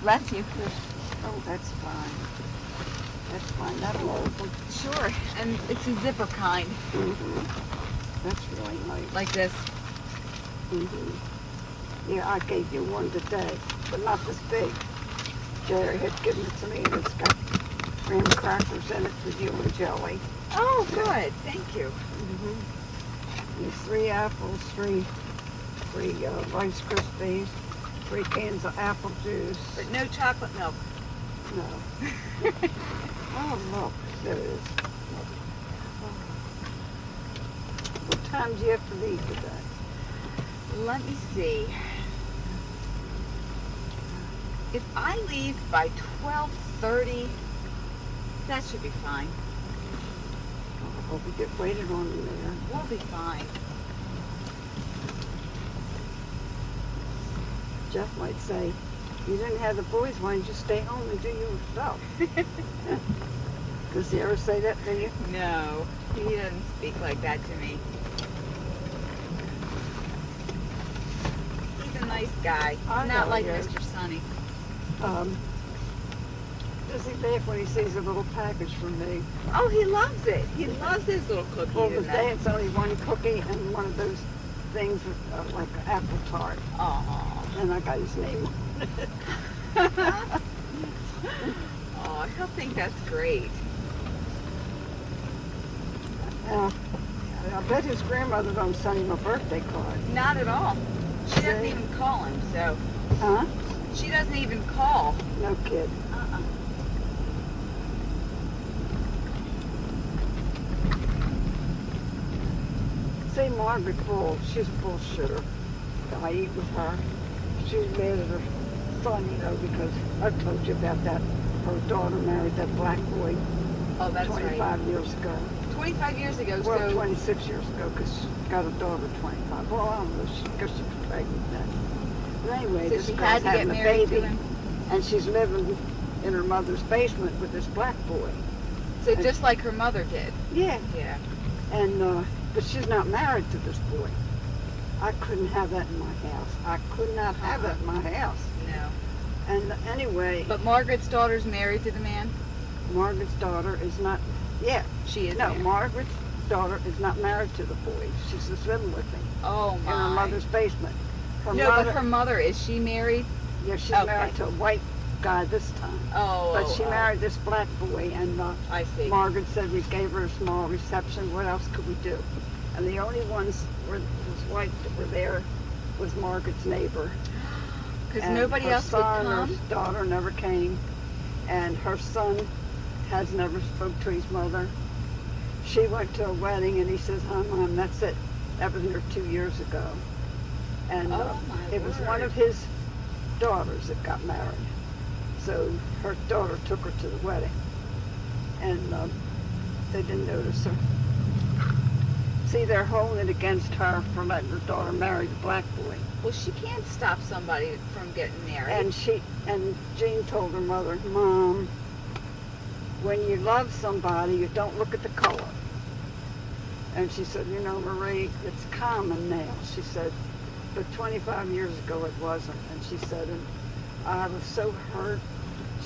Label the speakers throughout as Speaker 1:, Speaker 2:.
Speaker 1: Bless you.
Speaker 2: Oh, that's fine. That's fine. That'll hold them.
Speaker 1: Sure, and it's a zipper kind,
Speaker 2: That's really nice.
Speaker 1: like this.
Speaker 2: Yeah, I gave you one today, but not this big. Jerry had given it to me, and it's got graham crackers in it for you and jelly.
Speaker 1: Oh, good. Thank you.
Speaker 2: There's 3 apples, three Rice Krispies, 3 cans of apple juice.
Speaker 1: But no chocolate milk.
Speaker 2: No. Oh, look, there it is. What time do you have to leave today?
Speaker 1: Let me see. If I leave by 12:30, that should be fine.
Speaker 2: I hope you get waited on in there.
Speaker 1: We'll be fine.
Speaker 2: Jeff might say, you didn't have the boys, why don't you stay home and do yourself? Does he ever say that to you?
Speaker 1: No, he doesn't speak like that to me. He's a nice guy.
Speaker 2: I
Speaker 1: Not
Speaker 2: know
Speaker 1: like
Speaker 2: he is.
Speaker 1: Mr. Sonny.
Speaker 2: Does he laugh when he sees a little package from me?
Speaker 1: Oh, he loves it. He loves his little cookies.
Speaker 2: Well,
Speaker 1: and
Speaker 2: today
Speaker 1: that.
Speaker 2: it's only 1 cookie and one of those things with, like an apple tart.
Speaker 1: Aw.
Speaker 2: And I got his name on it.
Speaker 1: Oh, he'll think that's great.
Speaker 2: I bet his grandmother don't send him a birthday card.
Speaker 1: Not at all. She doesn't
Speaker 2: See?
Speaker 1: even call him, so.
Speaker 2: Huh?
Speaker 1: She doesn't even call.
Speaker 2: No kid. Say Margaret Bull, she's a bullshitter. I eat with her. She's mad at her son, because I've told you about that. Her daughter married that black boy
Speaker 1: Oh, that's
Speaker 2: 25
Speaker 1: right.
Speaker 2: years ago.
Speaker 1: 25 years ago,
Speaker 2: Well,
Speaker 1: so.
Speaker 2: 26 years ago, because she got a daughter 25. Well, I don't know, because she was pregnant then. But anyway,
Speaker 1: So
Speaker 2: this
Speaker 1: she
Speaker 2: girl's
Speaker 1: had to get
Speaker 2: having a
Speaker 1: married to
Speaker 2: baby,
Speaker 1: him.
Speaker 2: and she's living in her mother's basement with this black boy.
Speaker 1: So just like her mother did.
Speaker 2: Yeah,
Speaker 1: Yeah.
Speaker 2: and but she's not married to this boy. I couldn't have that in my house. I could not have that in my house.
Speaker 1: No.
Speaker 2: And anyway,
Speaker 1: But Margaret's daughter's married to the man?
Speaker 2: Margaret's daughter is not. Yeah,
Speaker 1: She is
Speaker 2: no,
Speaker 1: married.
Speaker 2: Margaret's daughter is not married to the boy. She's just living with him
Speaker 1: Oh,
Speaker 2: in
Speaker 1: my.
Speaker 2: her mother's basement. Her
Speaker 1: No,
Speaker 2: mother,
Speaker 1: but her mother, is she married?
Speaker 2: yeah, she's
Speaker 1: Okay.
Speaker 2: married to a white guy this time.
Speaker 1: Oh,
Speaker 2: But she
Speaker 1: oh,
Speaker 2: married this black boy, and
Speaker 1: I see.
Speaker 2: Margaret said we gave her a small reception. What else could we do? And the only ones was white that were there was Margaret's neighbor.
Speaker 1: Because
Speaker 2: And
Speaker 1: nobody
Speaker 2: her
Speaker 1: else would
Speaker 2: son or
Speaker 1: come?
Speaker 2: his daughter never came, and her son has never spoke to his mother. She went to a wedding, and he says, "Huh, Mom, that's it." That was near 2 years ago, and
Speaker 1: Oh, my
Speaker 2: it was one
Speaker 1: word.
Speaker 2: of his daughters that got married. So her daughter took her to the wedding, and they didn't notice her. See, they're holding it against her for letting her daughter marry the black boy.
Speaker 1: Well, she can't stop somebody from getting married.
Speaker 2: And Jean told her mother, "Mom, when you love somebody, you don't look at the color." And she said, "Marie, it's common now." She said, "but 25 years ago it wasn't." And she said, "and I was so hurt."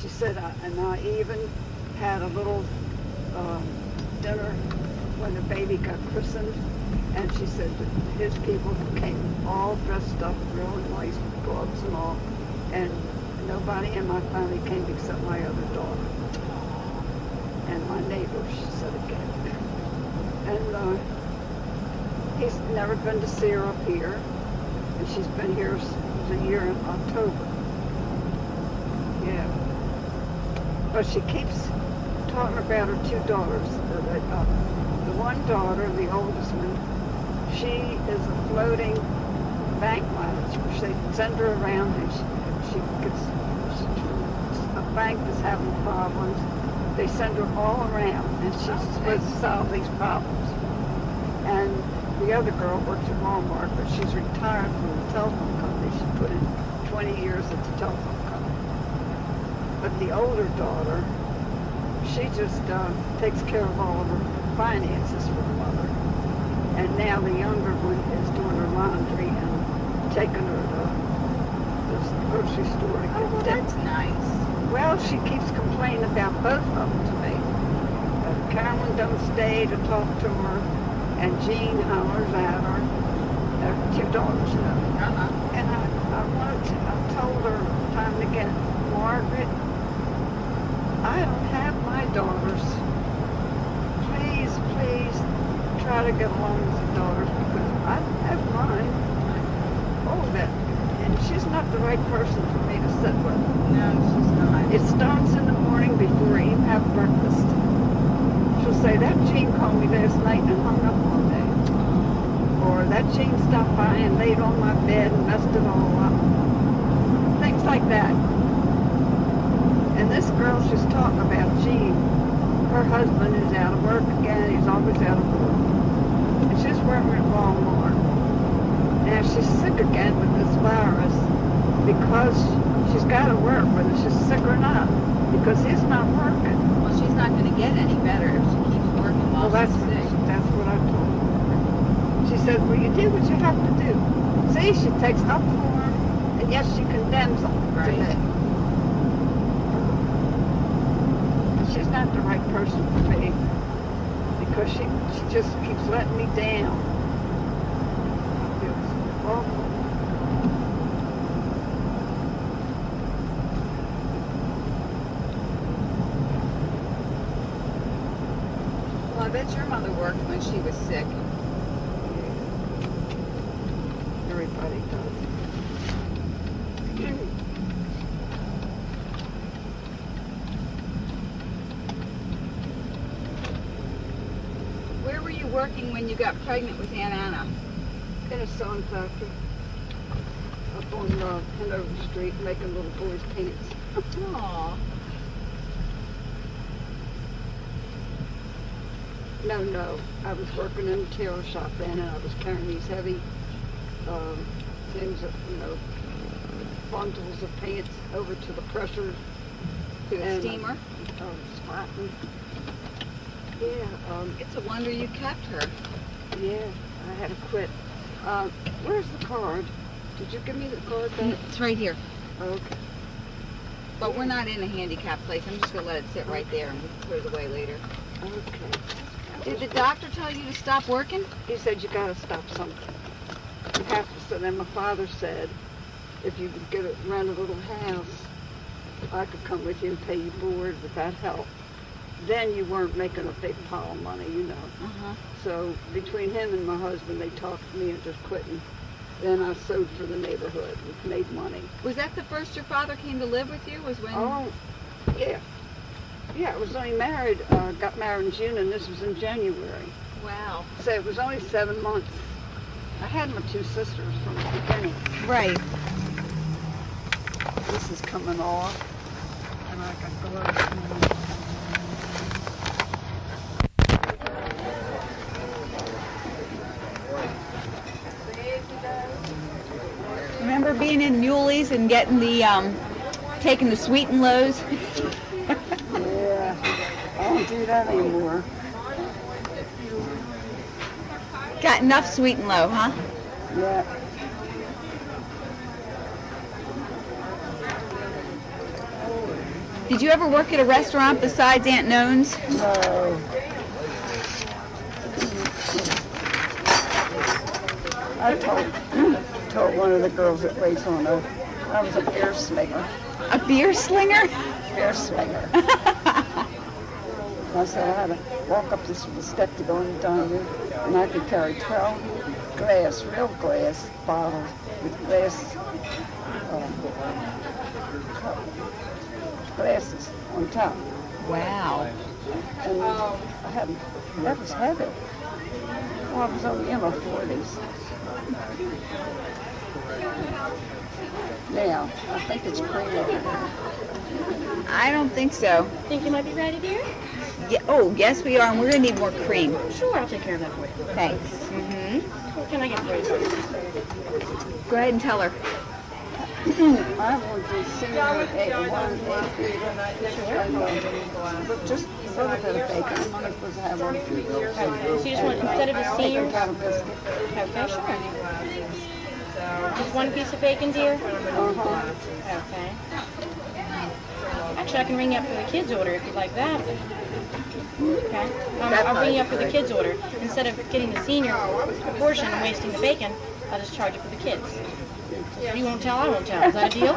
Speaker 2: She said, and I even had a little dinner when the baby got christened." And she said that his people came all dressed up, really nice with gloves and all. And nobody in my family came except my other daughter. And my neighbor, she said again. And he's never been to see her up here. And she's been here, it was a year in October. Yeah. But she keeps talking about her 2 daughters. The one daughter, the oldest one, she is a floating bank manager. They send her around, and she gets a bank that's having problems. They send her all around, and she's supposed to solve these problems. And the other girl works at Walmart, but she's retired from the telephone company. She put in 20 years at the telephone company. But the older daughter, she just takes care of all of her finances for her mother. And now the younger one is doing her laundry and taking her to the grocery store to
Speaker 1: Oh, well,
Speaker 2: get
Speaker 1: that's nice.
Speaker 2: Well, she keeps complaining about both of them to me. Carolyn don't stay to talk to her, and Jean hollers at her. They're two daughters, you know.
Speaker 1: Uh-huh.
Speaker 2: And I told her time and again, Margaret, I don't have my daughters. Please, please try to get along with the daughters because I don't have mine. Oh, that. And she's not the right person for me to sit with.
Speaker 1: No, she's not.
Speaker 2: It starts in the morning before I even have breakfast. She'll say, that Jean called me last night and hung up all day. Or that Jean stopped by and laid on my bed and messed it all up. Things like that. And this girl she's talking about, Jean, her husband is out of work again. He's always out of work. And she's working at Walmart. Now she's sick again with this virus because she's got to work whether she's sick or not because he's not working.
Speaker 1: Well, she's not going to get any better if she keeps working while
Speaker 2: Well,
Speaker 1: she's sick.
Speaker 2: that's what I told her. She said, well, you do what you have to do. See, she takes up for him, and yes, she condemns him
Speaker 1: Right.
Speaker 2: today. She's not the right person for me because she just keeps letting me down. It's awful.
Speaker 1: Well, I bet your mother worked when she was sick.
Speaker 2: Everybody does.
Speaker 1: Where were you working when you got pregnant with Aunt Anna?
Speaker 2: In a sewing factory up on Hanover Street making little boys' pants.
Speaker 1: Aw.
Speaker 2: No. I was working in a tailor shop then, and I was carrying these heavy things, bundles of pants over to the pressure.
Speaker 1: To the
Speaker 2: And,
Speaker 1: steamer?
Speaker 2: Spotting. Yeah,
Speaker 1: It's a wonder you kept her.
Speaker 2: yeah, I had to quit. Where's the card? Did you give me the card back?
Speaker 1: It's right here.
Speaker 2: Okay.
Speaker 1: But we're not in a handicapped place. I'm just going to let it sit right there and we can put it away later.
Speaker 2: Okay.
Speaker 1: Did the doctor tell you to stop working?
Speaker 2: He said you gotta stop something. You have to. So then my father said, if you could rent a little house, I could come with you and pay you board. Would that help? Then you weren't making a big pile of money, you know.
Speaker 1: Uh-huh.
Speaker 2: So between him and my husband, they talked me into quitting. Then I sewed for the neighborhood and made money.
Speaker 1: Was that the first your father came to live with you? Was when?
Speaker 2: Oh, yeah. Yeah, I was only married, got married in June, and this was in January.
Speaker 1: Wow.
Speaker 2: So it was only 7 months. I had my two sisters from the beginning.
Speaker 1: Right.
Speaker 2: This is coming off, and I got gloves.
Speaker 1: Remember being in Muleys and getting the, taking the sweet and lows?
Speaker 2: Yeah, I don't do that anymore.
Speaker 1: Got enough sweet and low, huh?
Speaker 2: Yeah.
Speaker 1: Did you ever work at a restaurant besides Aunt None's?
Speaker 2: No. I told one of the girls that waits on her, I was a beer slinger.
Speaker 1: A beer slinger?
Speaker 2: Beer slinger. I said I had to walk up this little step to go in the dining room, and I could carry 12 real glass bottles with glasses on top.
Speaker 1: Wow.
Speaker 2: And that was heavy. Well, I was only in my 40s. Now, I think it's creamy.
Speaker 1: I don't think so.
Speaker 3: Think you might be ready, dear?
Speaker 1: Yeah, oh, yes we are, and we're going to need more cream.
Speaker 3: Sure, I'll take care of that for you.
Speaker 1: Thanks. Mm-hmm.
Speaker 3: What can I get for you?
Speaker 1: Go ahead and tell her.
Speaker 2: I want to see one egg. But just a little bit of bacon. I'm not supposed to have one.
Speaker 3: So you just want, instead of a senior?
Speaker 2: Got a biscuit.
Speaker 3: Okay, sure. Just one piece of bacon, dear?
Speaker 2: Uh-huh.
Speaker 3: Okay. Actually, I can ring you up for the kids' order if you'd like that. Okay. I'll ring you up for the kids' order. Instead of getting the senior portion and wasting the bacon, I'll just charge it for the kids. You won't tell, I won't tell. Is that a deal?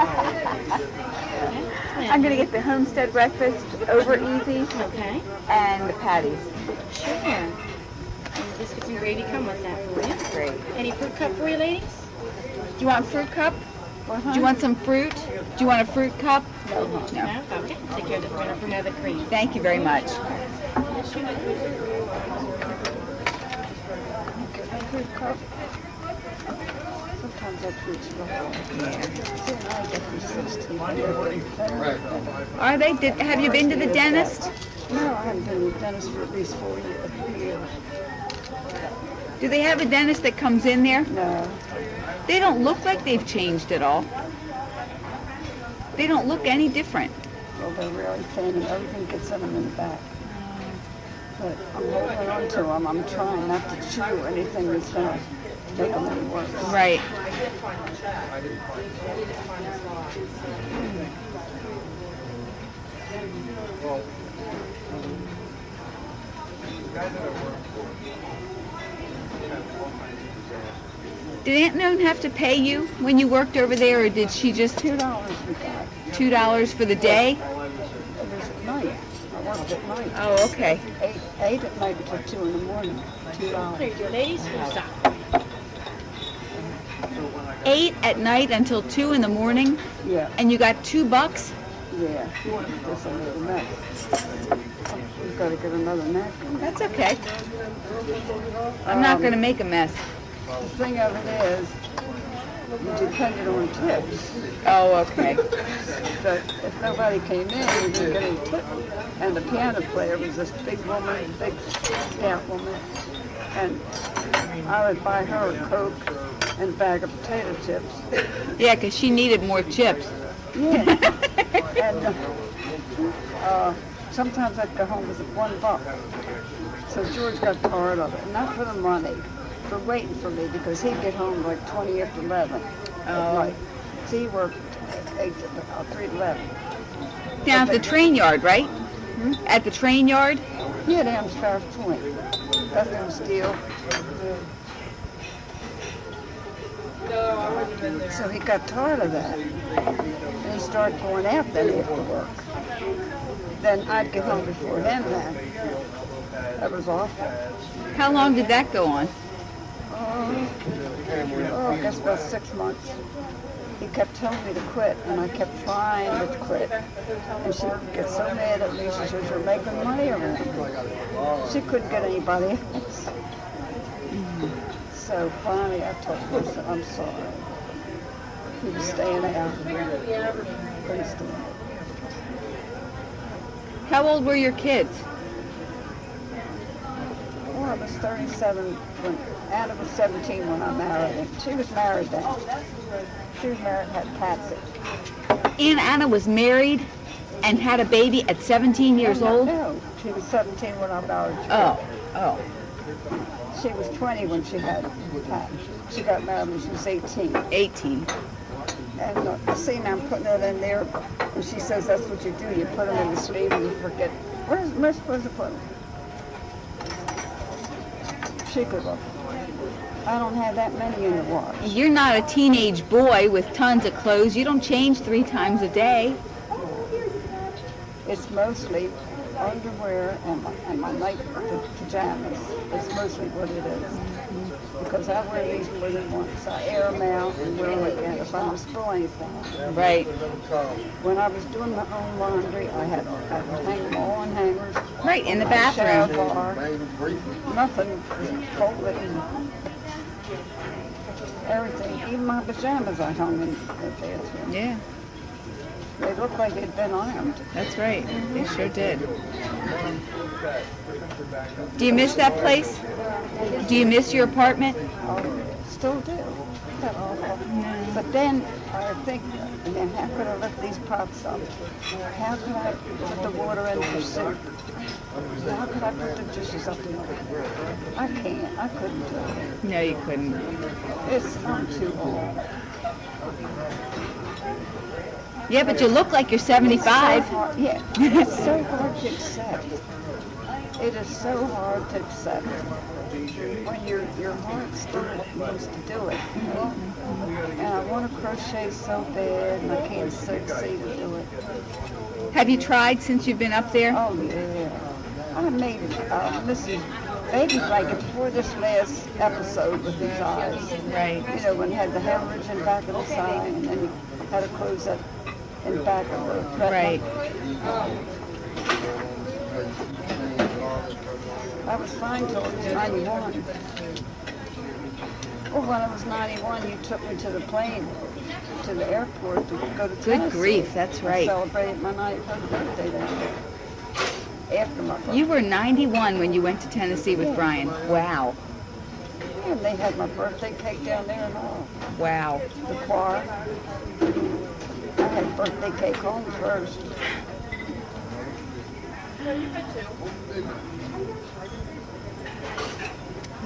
Speaker 3: Okay.
Speaker 1: I'm going to get the homestead breakfast over easy
Speaker 3: Okay.
Speaker 1: and the patties.
Speaker 3: Sure. And the biscuits and gravy come with that for you.
Speaker 1: Great.
Speaker 3: Any fruit cup for you, ladies?
Speaker 1: Do you want fruit cup?
Speaker 2: Uh-huh.
Speaker 1: Do you want some fruit? Do you want a fruit cup?
Speaker 2: No.
Speaker 1: No.
Speaker 3: No? Okay. Take care of the printer for another cream.
Speaker 1: Thank you very much.
Speaker 2: Fruit cup. Sometimes that fruit's wrong. See, I get them 16.
Speaker 1: Are they? Have you been to the dentist?
Speaker 2: No, I haven't been to the dentist for at least 3 years.
Speaker 1: Do they have a dentist that comes in there?
Speaker 2: No.
Speaker 1: They don't look like they've changed at all. They don't look any different.
Speaker 2: Well, they're really thin and everything gets in them in the back. But I'm holding on to them. I'm trying not to chew anything that's going to make them any worse.
Speaker 1: Right. Did Aunt Noon have to pay you when you worked over there, or did she just
Speaker 2: $2 we got.
Speaker 1: $2 for the day?
Speaker 2: It was at night. I worked at night.
Speaker 1: Oh, okay.
Speaker 2: 8 at night until 2 in the morning.
Speaker 3: There
Speaker 2: $2.
Speaker 3: you go, ladies. Full stop.
Speaker 1: 8 at night until 2 in the morning,
Speaker 2: Yeah,
Speaker 1: and you got $2?
Speaker 2: yeah. Just a little mess. We've got to get another napkin.
Speaker 1: That's okay. I'm not going to make a mess.
Speaker 2: The thing of it is, you depended on tips.
Speaker 1: Oh, okay.
Speaker 2: But if nobody came in, you didn't get any tip. And the piano player was this big woman, big stout woman. And I would buy her a Coke and a bag of potato chips.
Speaker 1: Yeah, because she needed more chips.
Speaker 2: Yeah. And sometimes I'd go home with $1. So George got tired of it. Not for the money, for waiting for me, because he'd get home like 20 after 11 at night. So he worked 3 to 11.
Speaker 1: Down at the train yard, right? At the train yard?
Speaker 2: Yeah, down Scarf Point. That's on steel. So he got tired of that. And he started going out then after work. Then I'd get home before him then. That was awful.
Speaker 1: How long did that go on?
Speaker 2: I guess about 6 months. He kept telling me to quit, and I kept trying to quit. And she would get so mad at me. She says, "You're making money around here." She couldn't get anybody else. So finally I told her, I said, "I'm sorry." He was staying out. Couldn't stand it.
Speaker 1: How old were your kids?
Speaker 2: Well, I was 37 when Anna was 17 when I married him. She was married then. She was married and had Patsy.
Speaker 1: Aunt Anna was married and had a baby at 17 years old?
Speaker 2: No, she was 17 when I married her.
Speaker 1: Oh.
Speaker 2: She was 20 when she had Pat. She got married when she was 18.
Speaker 1: 18.
Speaker 2: And see, now I'm putting it in there, and she says that's what you do. You put them in the sleeve and you forget. Where's am I supposed to put them? She could look. I don't have that many in the wash.
Speaker 1: You're not a teenage boy with tons of clothes. You don't change 3 times a day.
Speaker 2: It's mostly underwear and my night pajamas. It's mostly what it is. Because I wear these more than once. I air them out and wear them again if I don't spill anything.
Speaker 1: Right.
Speaker 2: When I was doing my own laundry, I would hang them all on hangers.
Speaker 1: Right, in the
Speaker 2: On my shower
Speaker 1: bathroom.
Speaker 2: bar. Nothing folded. Everything, even my pajamas I hung in the bathroom.
Speaker 1: Yeah.
Speaker 2: They looked like they'd been ironed.
Speaker 4: That's right. They sure did. Do you miss that place? Do you miss your apartment?
Speaker 2: Still do. That awful. But then I think, then how could I lift these pots up? How could I put the water in for soup? How could I put the dishes up in there? I can't. I couldn't do it.
Speaker 4: No, you couldn't.
Speaker 2: I'm too old.
Speaker 4: Yeah, but you look like you're 75.
Speaker 2: Yeah, it's so hard to accept. It is so hard to accept when your heart still wants to do it, you know? And I want to crochet so bad, and I can't succeed to do it.
Speaker 4: Have you tried since you've been up there?
Speaker 2: Oh yeah, I made Mrs. Baby blanket before this last episode with his eyes.
Speaker 4: Right.
Speaker 2: You know, when he had the hemorrhage in the back of his eye, and then he had to close up in the back of the retina.
Speaker 4: Right.
Speaker 2: I was fine till I was 91. Well, when I was 91, you took me to the plane, to the airport to go to
Speaker 4: Good
Speaker 2: Tennessee.
Speaker 4: grief, that's right.
Speaker 2: I celebrated my 93rd birthday there. After my birthday.
Speaker 4: You were 91 when you went to Tennessee with Brian. Wow.
Speaker 2: Yeah, and they had my birthday cake down there and all.
Speaker 4: Wow.
Speaker 2: The choir. I had birthday cake home first.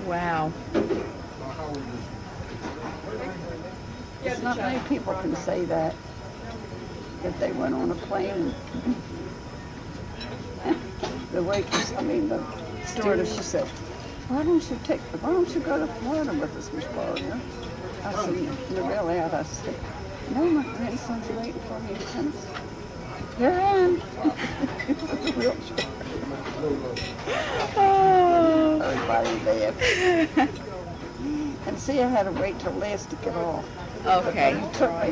Speaker 4: Wow.
Speaker 2: It's not many people can say that they went on a plane. The waitress, the stewardess, she said, why don't you go to Florida with us, Miss Gardner? I said, you're really out. I said, no, my grandson's waiting for me in Tennessee. Here I am. Wheelchair.
Speaker 4: Oh.
Speaker 2: Everybody laughed. And see, I had to wait till last to get off.
Speaker 4: Okay.
Speaker 2: But you took me,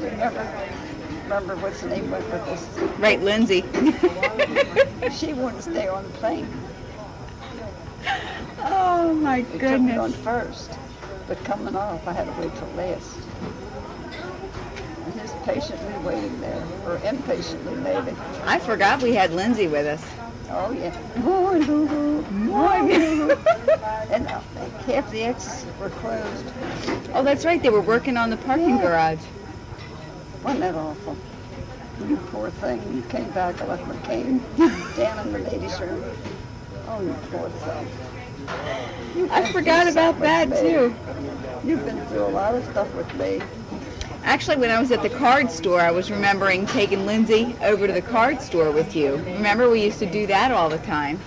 Speaker 2: remember what's the name went with us?
Speaker 4: Right, Lindsay.
Speaker 2: She wanted to stay on the plane.
Speaker 4: Oh my
Speaker 2: They took me on
Speaker 4: goodness.
Speaker 2: first, but coming off, I had to wait till last. And he's patiently waiting there, or impatiently maybe.
Speaker 4: I forgot we had Lindsay with us.
Speaker 2: Oh yeah. And half the exits were closed.
Speaker 4: Oh, that's right. They were working on the parking garage.
Speaker 2: Wasn't that awful? You poor thing. You came back, I left my cane down in the ladies' room. Oh, you poor thing.
Speaker 4: I forgot about that too.
Speaker 2: You've been through a lot of stuff with me.
Speaker 4: Actually, when I was at the card store, I was remembering taking Lindsay over to the card store with you. Remember, we used to do that all the time.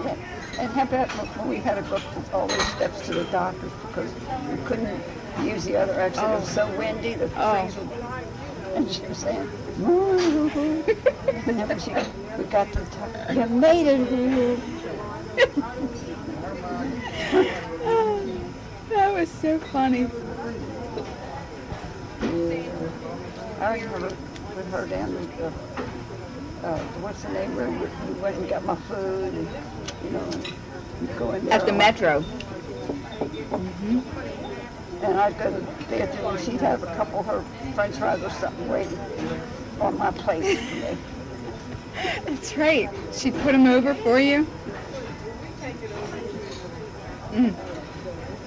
Speaker 2: Yeah. And how about when we had to go up all those steps to the doctor's because we couldn't use the other exit. It was so windy, the trees would... And she was saying, and then when we got to the top, you made it.
Speaker 4: Oh, that was so funny.
Speaker 2: I remember with her down at what's the name where we went and got my food and, you'd go in there.
Speaker 4: At the Metro.
Speaker 2: And I'd go to the bathroom and she'd have a couple of her french fries or something waiting on my plate for me.
Speaker 4: That's right. She'd put them over for you.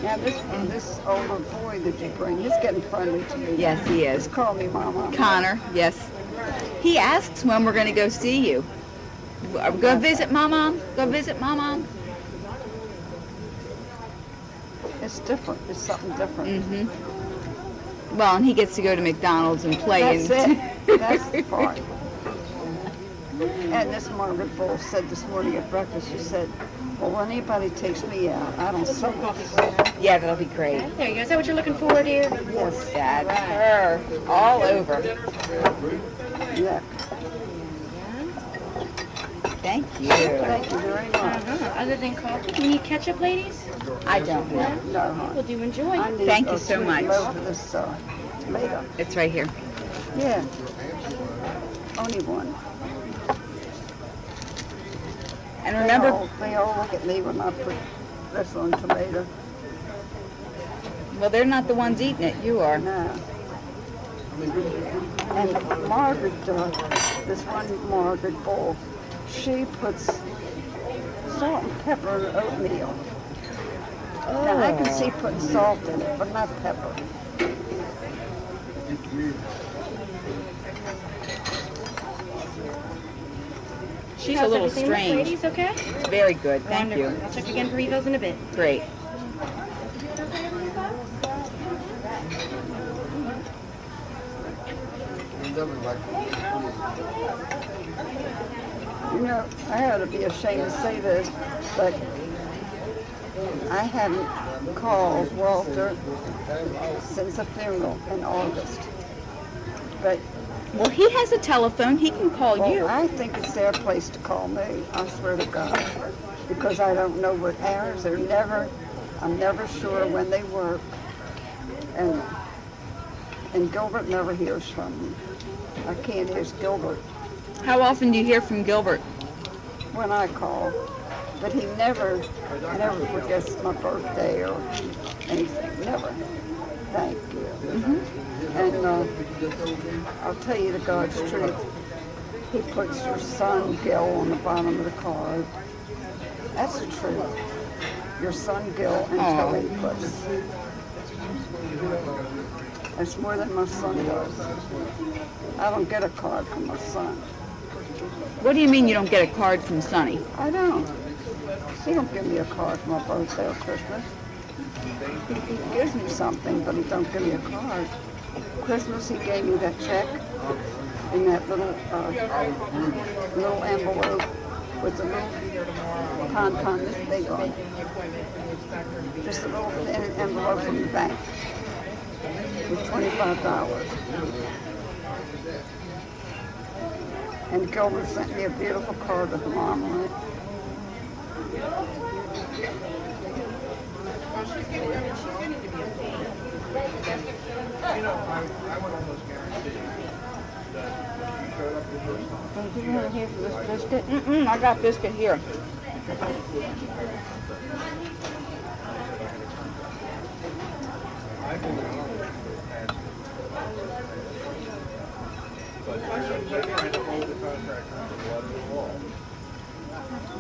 Speaker 2: Now this older boy that you bring, he's getting friendly to me.
Speaker 4: Yes, he is.
Speaker 2: Just call me Mama.
Speaker 4: Connor, yes. He asks when we're going to go see you. Go visit Mama. Go visit Mama.
Speaker 2: It's different. It's something different.
Speaker 4: Mm-hmm. Well, and he gets to go to McDonald's and play.
Speaker 2: That's it. That's the part. And this Margaret Bull said this morning at breakfast, she said, well, when anybody takes me out, I don't suck.
Speaker 4: Yeah, that'll be great.
Speaker 3: There you go. Is that what you're looking for, dear?
Speaker 2: Yes.
Speaker 4: That's her. All over.
Speaker 2: Yeah.
Speaker 4: Thank you.
Speaker 2: Thank you very much.
Speaker 3: Other than coffee, do you need ketchup, ladies?
Speaker 4: I don't know.
Speaker 2: No, hon.
Speaker 3: Well, do enjoy.
Speaker 2: I need
Speaker 4: Thank you
Speaker 2: a
Speaker 4: so
Speaker 2: sweet
Speaker 4: much.
Speaker 2: loaf of this tomato.
Speaker 4: It's right here.
Speaker 2: Yeah. Only one.
Speaker 4: And remember,
Speaker 2: They all look at me when I put this on tomato.
Speaker 4: well, they're not the ones eating it. You are.
Speaker 2: No. And Margaret, this one Margaret Bull, she puts salt and pepper in oatmeal. Now I can see putting salt in it, but not pepper.
Speaker 4: She's a
Speaker 3: How's
Speaker 4: little
Speaker 3: everything look,
Speaker 4: strange.
Speaker 3: ladies, okay?
Speaker 4: It's very good. Thank you.
Speaker 3: Wonderful. I'll check again for evos in a bit.
Speaker 4: Great.
Speaker 2: You know, I ought to be ashamed to say this, but I haven't called Walter since the funeral in August. But
Speaker 4: Well, he has a telephone. He can call
Speaker 2: well,
Speaker 4: you.
Speaker 2: I think it's their place to call me. I swear to God, because I don't know what hours. I'm never sure when they work, and Gilbert never hears from me. I can't hear Gilbert
Speaker 4: How often do you hear from Gilbert?
Speaker 2: when I call, but he never forgets my birthday or anything. Never. Thank you. And I'll tell you the God's truth. He puts your son Gil on the bottom of the card. That's the truth. Your son Gil and Kelly puts. That's more than my son does. I don't get a card from my son.
Speaker 4: What do you mean you don't get a card from Sonny?
Speaker 2: I don't. He don't give me a card for my birthday or Christmas. He gives me something, but he don't give me a card. Christmas, he gave me that check in that little envelope with the little pom-pom this big on it. Just a little envelope from the bank with $25. And Gilbert sent me a beautiful card with Mom on it. Do you have here for this biscuit?
Speaker 4: I got biscuit here.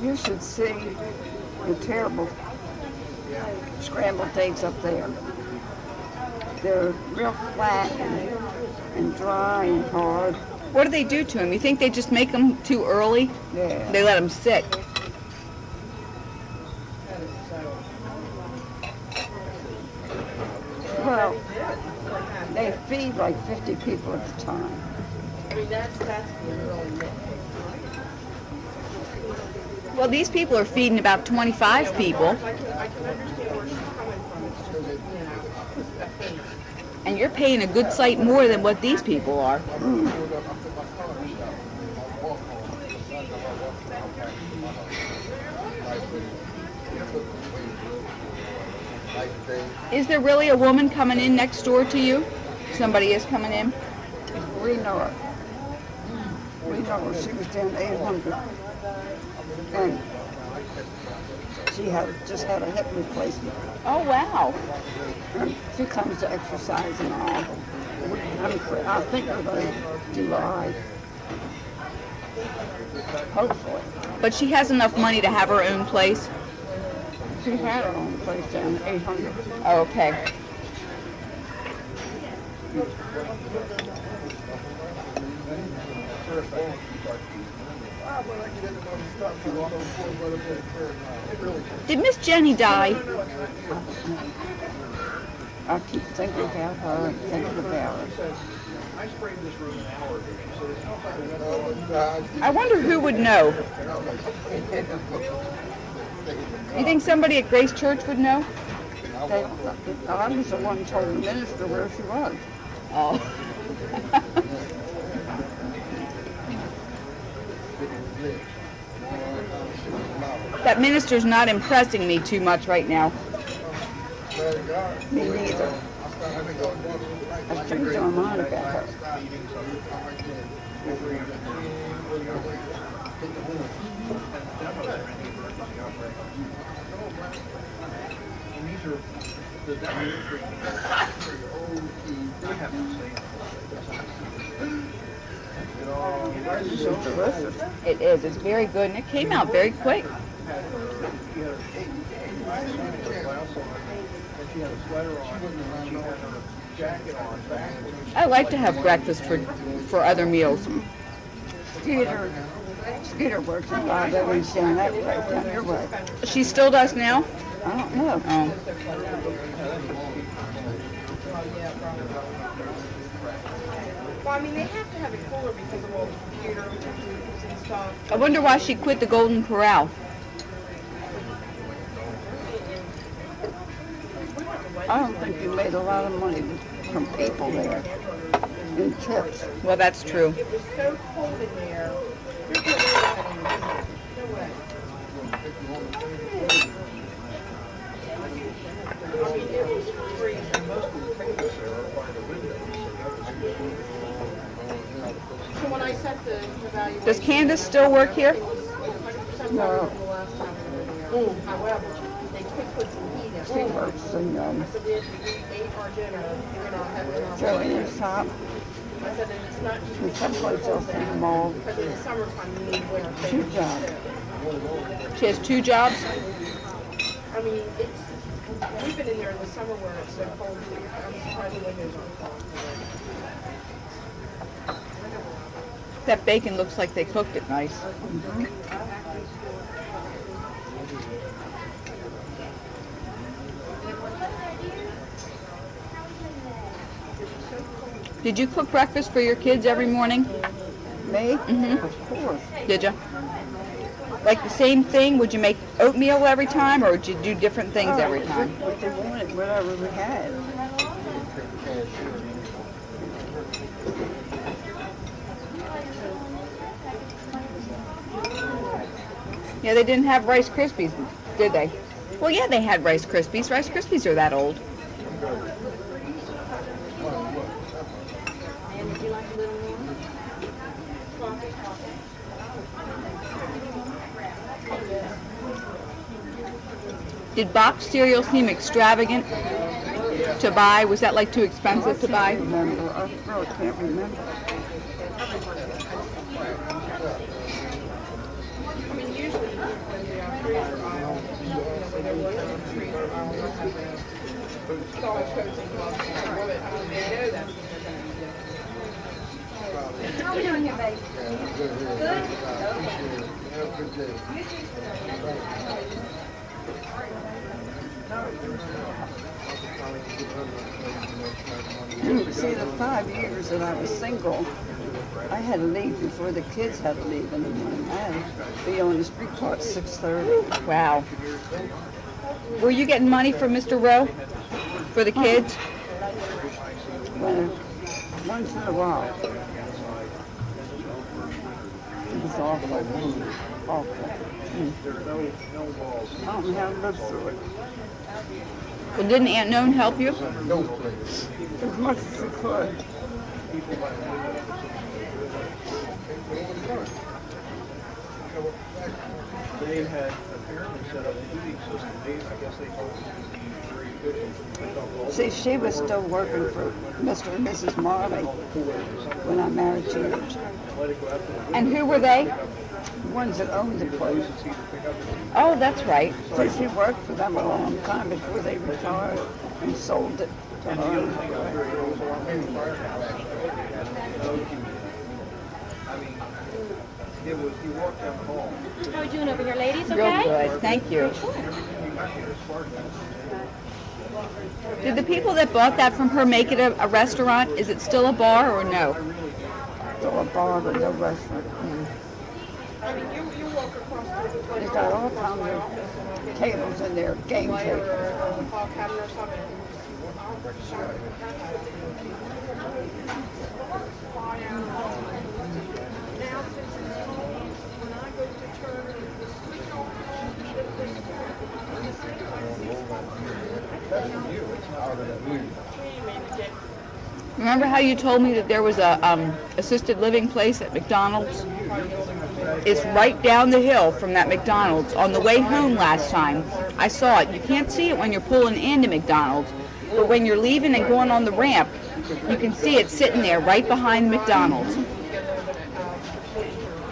Speaker 2: You should see the terrible scrambled eggs up there. They're real flat and dry and hard.
Speaker 4: What do they do to him? You think they just make them too early?
Speaker 2: Yeah.
Speaker 4: They let him sit.
Speaker 2: Well, they feed like 50 people at a time.
Speaker 4: Well, these people are feeding about 25 people. And you're paying a good sight more than what these people are. Is there really a woman coming in next door to you? Somebody is coming in?
Speaker 2: We know her. We know her. She was down 800. And she just had a hip replacement.
Speaker 4: Oh, wow.
Speaker 2: And she comes to exercise and all. I think we're going to July. Hopefully.
Speaker 4: But she has enough money to have her own place?
Speaker 2: She had her own place down 800.
Speaker 4: Oh, okay. Did Miss Jenny die?
Speaker 2: I keep thinking about her and thinking about her.
Speaker 4: I wonder who would know. You think somebody at Grace Church would know?
Speaker 2: I was the one who told the minister where she was.
Speaker 4: Oh. That minister's not impressing me too much right now.
Speaker 2: Me neither. I've changed my mind about her. This is delicious.
Speaker 4: It is. It's very good, and it came out very quick. I like to have breakfast for other meals.
Speaker 2: Skeeter works in library down that way, down your way.
Speaker 4: She still does now?
Speaker 2: I don't know.
Speaker 4: Oh.
Speaker 3: Well, I mean, they have to have it cooler because of all the computer and stuff.
Speaker 4: I wonder why she quit the Golden Corral.
Speaker 2: I don't think you made a lot of money from people there in tips.
Speaker 4: Well, that's true.
Speaker 3: It was so cold in there. There's no way that anymore. No way. I mean, it was freezing. So when I set the evaluation,
Speaker 4: Does Candace still work here?
Speaker 2: No.
Speaker 3: However, they could put some heat in.
Speaker 2: She works in
Speaker 3: So we ate our dinner in our
Speaker 2: Joan's shop.
Speaker 3: I said, and it's not
Speaker 2: And someplace else in the mall.
Speaker 3: because in the summertime you need winter
Speaker 2: 2
Speaker 3: things.
Speaker 2: jobs.
Speaker 4: She has 2 jobs.
Speaker 3: I mean, we've been in there in the summer where it's so cold. I'm surprised the windows aren't cold.
Speaker 4: That bacon looks like they cooked it nice. Did you cook breakfast for your kids every morning?
Speaker 2: Me?
Speaker 4: Mhm.
Speaker 2: Of course.
Speaker 4: Did you? Like the same thing? Would you make oatmeal every time, or would you do different things every time?
Speaker 2: What they wanted, whatever we had.
Speaker 4: Yeah, they didn't have Rice Krispies, did they? Well, yeah, they had Rice Krispies. Rice Krispies are that old. Did boxed cereal seem extravagant to buy? Was that like too expensive to buy?
Speaker 2: I remember. I really can't remember.
Speaker 3: I mean, usually when the freezer aisle, when they're looking at the freezer aisle, they'll have the solid coats and gloves. They know that's what they're going to be doing.
Speaker 1: How are we doing here, babe?
Speaker 2: See, the 5 years that I was single, I had to leave before the kids had to leave in the morning. I had to be on the street car at 6:30.
Speaker 4: Wow. Were you getting money from Mr. Rowe for the kids?
Speaker 2: Well, once in a while. It was awful. Awful. I don't know how to live through it.
Speaker 4: Well, didn't Aunt Noan help you?
Speaker 2: As much as we could.
Speaker 5: They had apparently set up a heating system. I guess they told us it would be very efficient.
Speaker 2: See, she was still working for Mr. and Mrs. Marley when I married George.
Speaker 4: And who were they?
Speaker 2: The ones that owned the place.
Speaker 4: Oh, that's right.
Speaker 2: So she worked for them a long time before they retired and sold it to
Speaker 5: It was, you walk down the hall.
Speaker 3: How are we doing over here, ladies?
Speaker 4: Real good. Thank you. Did the people that bought that from her make it a restaurant? Is it still a bar or no?
Speaker 2: So a bar but no restaurant.
Speaker 3: I mean, you walk across the place
Speaker 2: They got all kinds of tables in there, game
Speaker 3: or
Speaker 2: tables.
Speaker 3: a file cabinet or something. Now, since it's cold, when I go to church, the switch
Speaker 4: Remember how you told me that there was a assisted living place at McDonald's? It's right down the hill from that McDonald's. On the way home last time, I saw it. You can't see it when you're pulling into McDonald's, but when you're leaving and going on the ramp, You can see it sitting there right behind McDonald's.
Speaker 5: At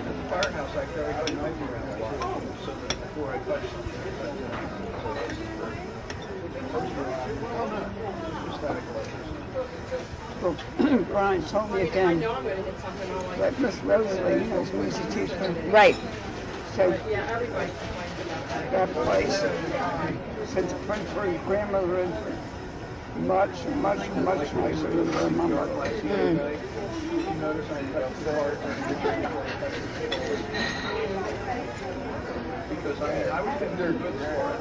Speaker 5: the firehouse, I carry my knife around a lot, so that before I touch something, I touch it. So that's just static electricity.
Speaker 2: Well, Brian told me again that Miss Rosalie knows Lucy Teaspoon.
Speaker 4: Right.
Speaker 2: So that place, since her grandmother is much nicer than her mama.
Speaker 5: You notice I cut the part because I was thinking they're good for it.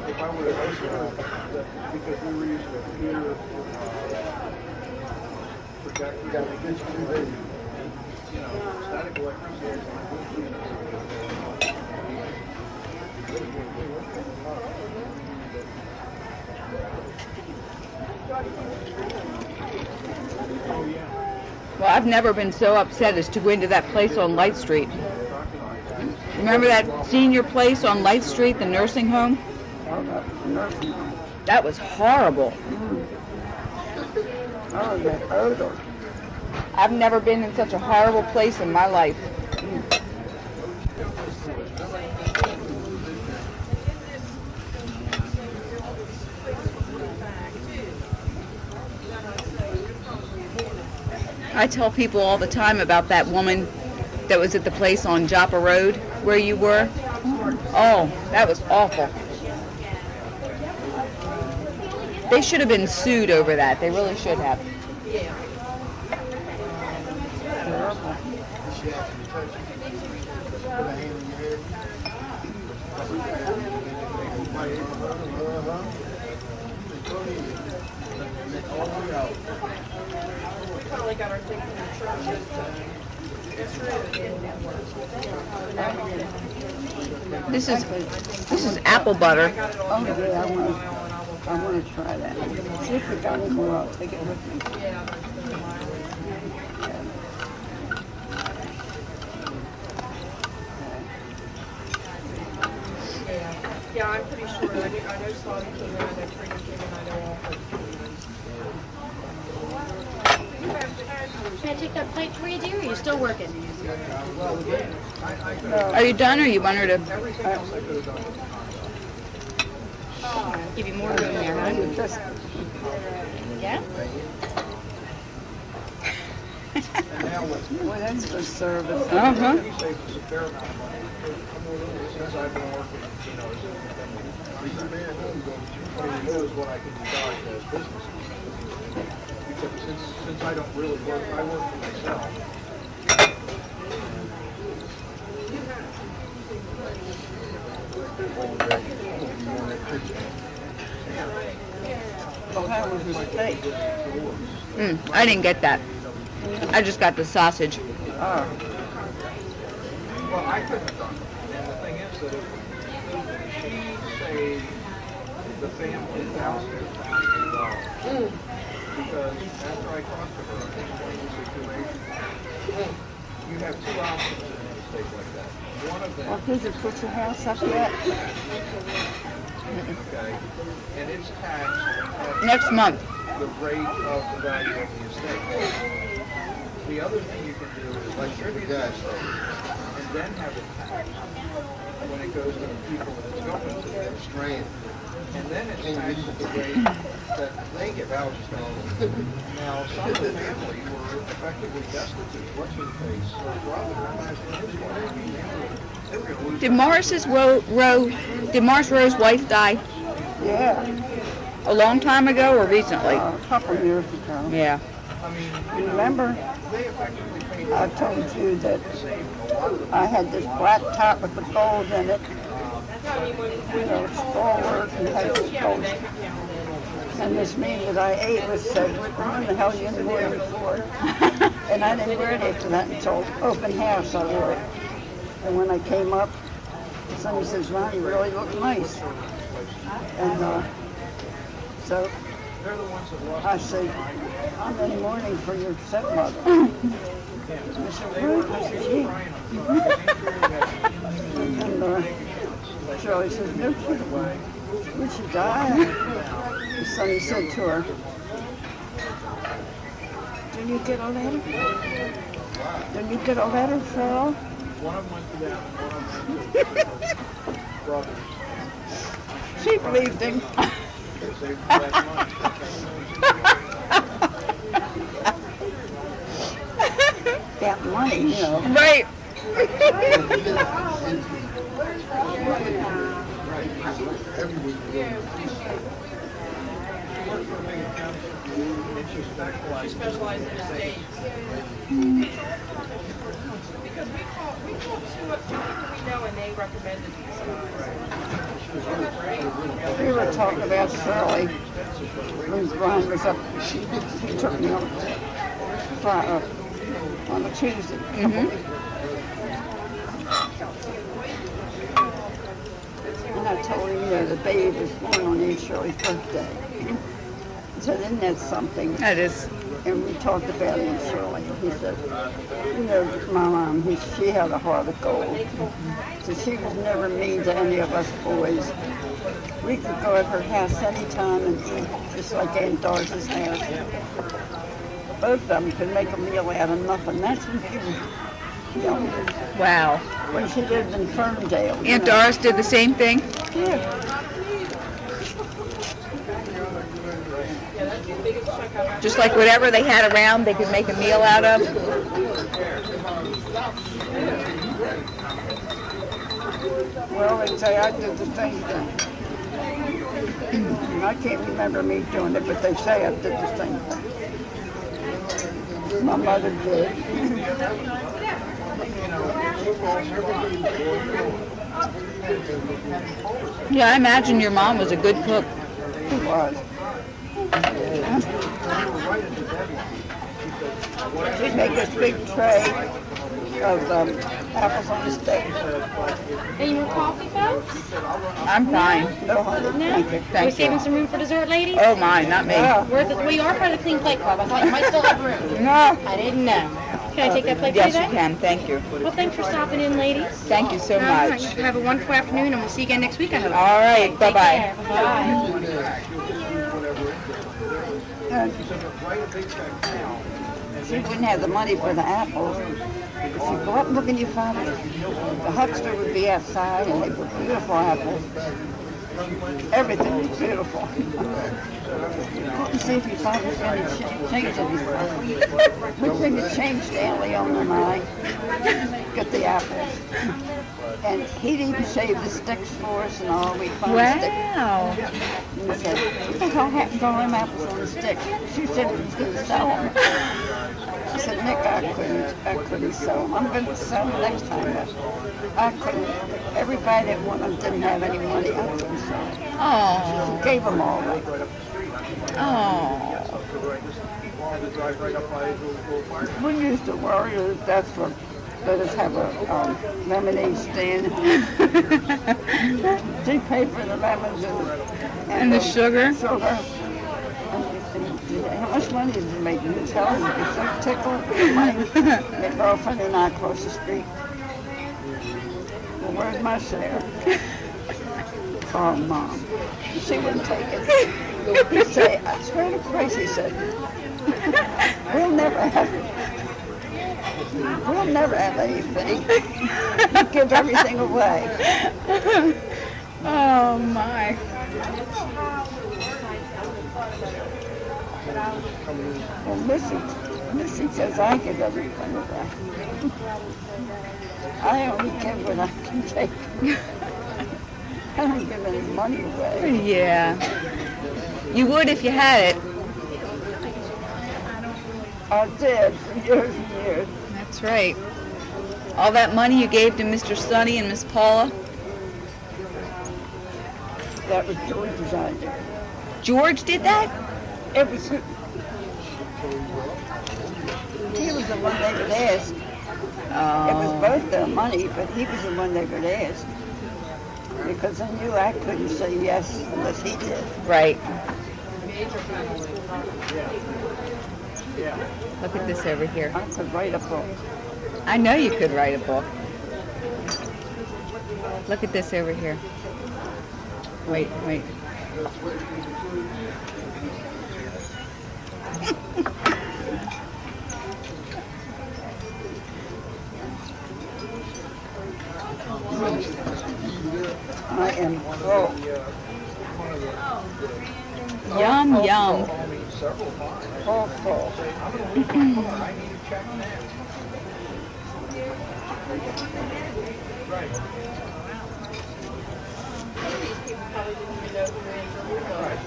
Speaker 5: If I would have that because we were using a computer projector, it gets too big. You know, static electricity.
Speaker 4: Well, I've never been so upset as to go into that place on Light Street. Remember that senior place on Light Street, the nursing home?
Speaker 2: Oh, that nursing home.
Speaker 4: That was horrible.
Speaker 2: Oh, that odor.
Speaker 4: I've never been in such a horrible place in my life. I tell people all the time about that woman that was at the place on Joppa Road where you were. Oh, that was awful. They should have been sued over that. They really should have. This is apple butter.
Speaker 2: Oh, yeah, I want to try that. See if we got any more, I'll take it with me.
Speaker 6: Yeah, I'm pretty sure. I know Slotty came in, I know Trina came in, I know all her.
Speaker 3: Can I take that plate for you, dear? Or are you still working?
Speaker 4: Are you done, or you want her to?
Speaker 3: Give you more room there, huh? Yeah?
Speaker 2: Boy, that's good service.
Speaker 4: Uh-huh.
Speaker 5: He saves us a fair amount of money. Since I've been working, you know, as an independent, but he knows what I can decide as business. Because since I don't really work, I work for myself.
Speaker 2: Well, how was the steak?
Speaker 4: I didn't get that. I just got the sausage.
Speaker 2: Oh,
Speaker 5: Well, I couldn't have done it. And the thing is that she saved the family $1,000. Because after I talked to her and explained the situation, you have two options in a mistake like that. One of
Speaker 2: well,
Speaker 5: them,
Speaker 2: did you put your house up yet?
Speaker 5: okay, and it's taxed at
Speaker 4: Next month.
Speaker 5: the rate of the value of the estate. The other thing you can do is distribute the estate and then have it taxed when it goes to the people that it's going to. And then it's taxed at the rate that they get vouchers for. Now, some of the family were effectively destitute. What's her face? Brother, they were going to lose.
Speaker 4: Did Morris Rowe's wife die
Speaker 2: Yeah,
Speaker 4: a long time ago or recently?
Speaker 2: a couple years ago.
Speaker 4: Yeah.
Speaker 5: I mean,
Speaker 2: You remember,
Speaker 5: they effectively paid
Speaker 2: I told you that
Speaker 5: the same. A lot of them.
Speaker 2: I had this black top with the gold in it. You know, stalwart and had the gold. And this meat that I ate was said, when the hell are you in the morning for? And I didn't wear it after that until open house I wore it. And when I came up, somebody says, Ron, you really look nice. And so
Speaker 5: They're the ones that lost.
Speaker 2: I said, I'm in mourning for your stepmother. I said, what? I said, yeah. And Shirley says, no kidding. Would she die? And Sonny said to her, Did you get a letter? Did you get a letter, Cheryl?
Speaker 5: One of them went to them, and one of them went to brothers.
Speaker 2: She believed him.
Speaker 5: They saved that money.
Speaker 2: That money, you know.
Speaker 4: Right.
Speaker 5: She
Speaker 6: specializes in estates. Because we called two people we know and they recommended these guys.
Speaker 2: We were talking about Shirley when Brian was up. She took me on a Tuesday. And I told him, the baby was born on Aunt Shirley's birthday. So then that's something.
Speaker 4: That is.
Speaker 2: And we talked about Aunt Shirley. He said, my mom, she had a heart of gold. So she was never mean to any of us boys. We could go at her house anytime and eat, just like Aunt Doris's house. Both of them could make a meal out of nothing. That's when she was younger.
Speaker 4: Wow.
Speaker 2: When she lived in Ferndale.
Speaker 4: Aunt Doris did the same thing?
Speaker 2: Yeah.
Speaker 4: Just like whatever they had around, they could make a meal out of?
Speaker 2: Well, they'd say I did the same thing. I can't remember me doing it, but they say I did the same thing. My mother did.
Speaker 4: Yeah, I imagine your mom was a good cook.
Speaker 2: She was. She'd make this big tray of apples on the stick.
Speaker 3: Any more coffee, folks?
Speaker 4: I'm fine.
Speaker 2: No, honey,
Speaker 3: No?
Speaker 2: thank you.
Speaker 3: Are we
Speaker 4: Thank
Speaker 3: saving
Speaker 4: you.
Speaker 3: some room for dessert, ladies?
Speaker 4: Oh my, not me.
Speaker 2: Yeah.
Speaker 3: Well, you are part of the Clean Plate Club. I thought you might still have room.
Speaker 2: No.
Speaker 3: I didn't know. Can I take that plate
Speaker 4: Yes,
Speaker 3: for
Speaker 4: you
Speaker 3: you then?
Speaker 4: can. Thank you.
Speaker 3: Well, thanks for stopping in, ladies.
Speaker 4: Thank you so
Speaker 3: All right,
Speaker 4: much.
Speaker 3: have a wonderful afternoon, and we'll see you again next week, I hope.
Speaker 4: All right.
Speaker 3: Take
Speaker 4: Bye-bye.
Speaker 3: care. Bye.
Speaker 2: She wouldn't have the money for the apples. She'd go up and look in your father. The huckster would be outside, and they were beautiful apples. Everything was beautiful. Couldn't see if your father was going to change anything. We figured change Stanley on and I get the apples. And he'd even shave the sticks for us and all. We'd find the sticks.
Speaker 4: Wow.
Speaker 2: And he said, what the hell happened to all them apples on the stick? She said he was going to sell them. I said, Nick, I couldn't sell them. I'm going to sell them next time, but I couldn't. Everybody that wanted them didn't have any money. I couldn't sell them.
Speaker 4: Oh.
Speaker 2: Gave them all away.
Speaker 4: Oh.
Speaker 2: We used to worry that that's what let us have a lemonade stand. She paid for the lemons
Speaker 4: And the sugar?
Speaker 2: Sugar. How much money did you make? You tell her you'd be so tickled. My girlfriend and I across the street. Well, where's my share? Oh, Mom. She wouldn't take it. He'd say, I swear to Christ, he said, we'll never have anything. You give everything away.
Speaker 4: Oh my.
Speaker 2: Well, Missy says I give everything away. I only give what I can take. I don't give any money away.
Speaker 4: Yeah. You would if you had it.
Speaker 2: I did for years and years.
Speaker 4: That's right. All that money you gave to Mr. Sonny and Miss Paula?
Speaker 2: That was George's idea.
Speaker 4: George did that?
Speaker 2: It was. He was the one they would ask. It was both their money, but he was the one they would ask. Because I knew I couldn't say yes unless he did.
Speaker 4: Right. Look at this over here.
Speaker 2: I could write a book.
Speaker 4: I know you could write a book. Look at this over here. Wait.
Speaker 5: several times.
Speaker 2: All full.
Speaker 5: I'm gonna leave my car, I need a check now. Right.
Speaker 6: These people probably didn't even know who Andrew was.
Speaker 5: Right.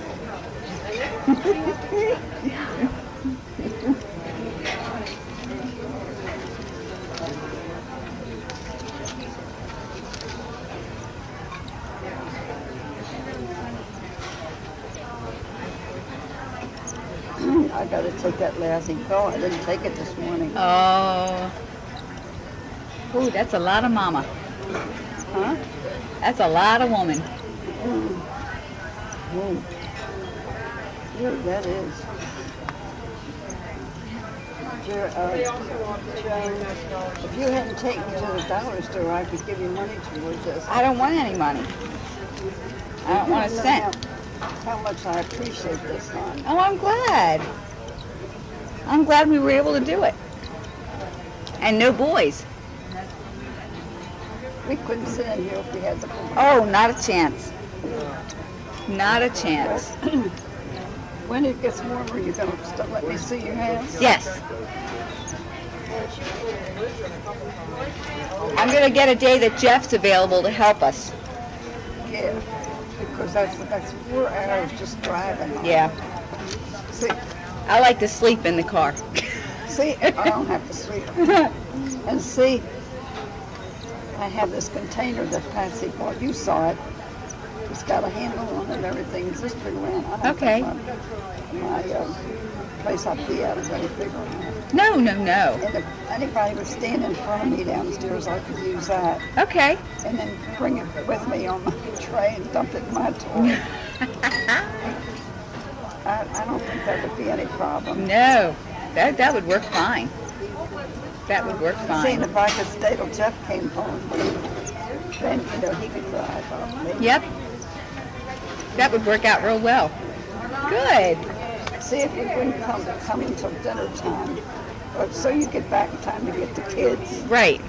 Speaker 2: I gotta take that lousy pill. I didn't take it this morning.
Speaker 4: Oh. Ooh, that's a lot of mama.
Speaker 2: Huh?
Speaker 4: That's a lot of woman.
Speaker 2: Mm. Yeah, that is. Joan, if you hadn't taken me to the dollar store, I could give you money towards this.
Speaker 4: I don't want any money. I don't want a
Speaker 2: You know
Speaker 4: cent.
Speaker 2: How much I appreciate this, hon.
Speaker 4: Oh, I'm glad. I'm glad we were able to do it. And no boys.
Speaker 2: We couldn't sit in here if we had the.
Speaker 4: Oh, not a chance. Not a chance.
Speaker 2: When it gets warmer, you're gonna let me see your house.
Speaker 4: Yes. I'm going to get a day that Jeff's available to help us.
Speaker 2: Yeah, because that's 4 hours just driving.
Speaker 4: Yeah.
Speaker 2: See,
Speaker 4: I like to sleep in the car.
Speaker 2: I don't have to sleep. And see, I have this container that Patsy bought. You saw it. It's got a handle on it and everything. It's just big around. I don't
Speaker 4: Okay.
Speaker 2: think my place I'd be at is any bigger than that.
Speaker 4: No.
Speaker 2: And if anybody was standing in front of me downstairs, I could use that.
Speaker 4: Okay.
Speaker 2: And then bring it with me on my tray and dump it in my toilet. I don't think that would be any problem.
Speaker 4: No. That would work fine. That would work
Speaker 2: Seeing
Speaker 4: fine.
Speaker 2: if I could stay till Jeff came home, then he could drive up.
Speaker 4: Yep. That would work out real well. Good.
Speaker 2: See if you wouldn't come until dinner time, but so you get back in time to get the kids.
Speaker 4: Right.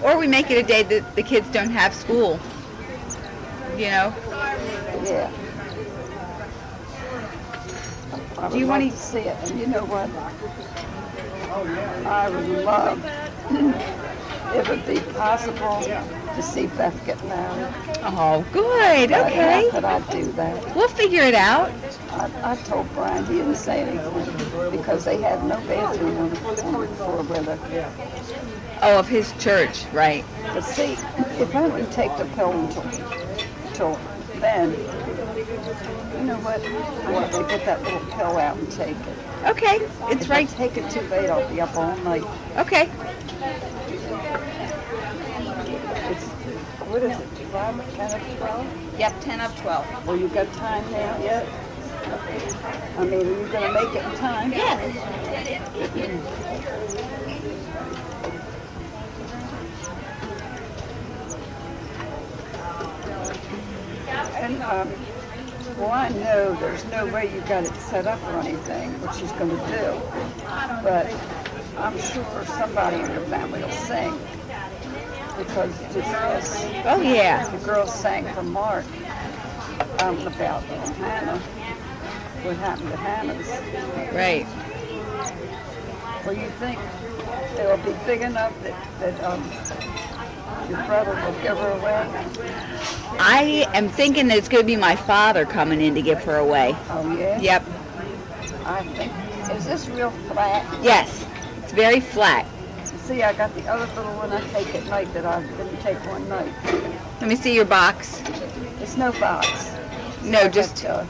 Speaker 4: Or we make it a day that the kids don't have school. You know?
Speaker 2: Yeah. I would
Speaker 4: Do you
Speaker 2: love
Speaker 4: want
Speaker 2: to see it? And you know what? I would love if it would be possible to see Beth get married.
Speaker 4: Oh, good.
Speaker 2: But
Speaker 4: Okay.
Speaker 2: how could I do that?
Speaker 4: We'll figure it out.
Speaker 2: I told Brian he didn't say anything because they had no bathroom on the floor with her.
Speaker 4: Oh, of his church, right.
Speaker 2: But see, if I would take the pill until then, you know what? I have to get that little pill out and take it.
Speaker 4: Okay. It's
Speaker 2: If
Speaker 4: right.
Speaker 2: I take it too late, I'll be up all night.
Speaker 4: Okay.
Speaker 2: It's, what is it, 12, 10 or 12?
Speaker 4: Yep, 10 of 12.
Speaker 2: Well, you got time now yet? I mean, are you going to make it in time? And, well, I know there's no way you got it set up or anything, what she's going to do. But I'm sure somebody in your family will sing. Because the girls,
Speaker 4: Oh, yeah.
Speaker 2: the girls sang for Mark about Hannah, what happened to Hannah's.
Speaker 4: Right.
Speaker 2: Well, you think it'll be big enough that your brother will give her away?
Speaker 4: I am thinking that it's going to be my father coming in to give her away.
Speaker 2: Oh, yeah?
Speaker 4: Yep.
Speaker 2: I think, is this real flat?
Speaker 4: Yes. It's very flat.
Speaker 2: See, I got the other little one I take at night that I didn't take one night.
Speaker 4: Let me see your box.
Speaker 2: It's no box.
Speaker 4: No,
Speaker 2: I
Speaker 4: just
Speaker 2: got,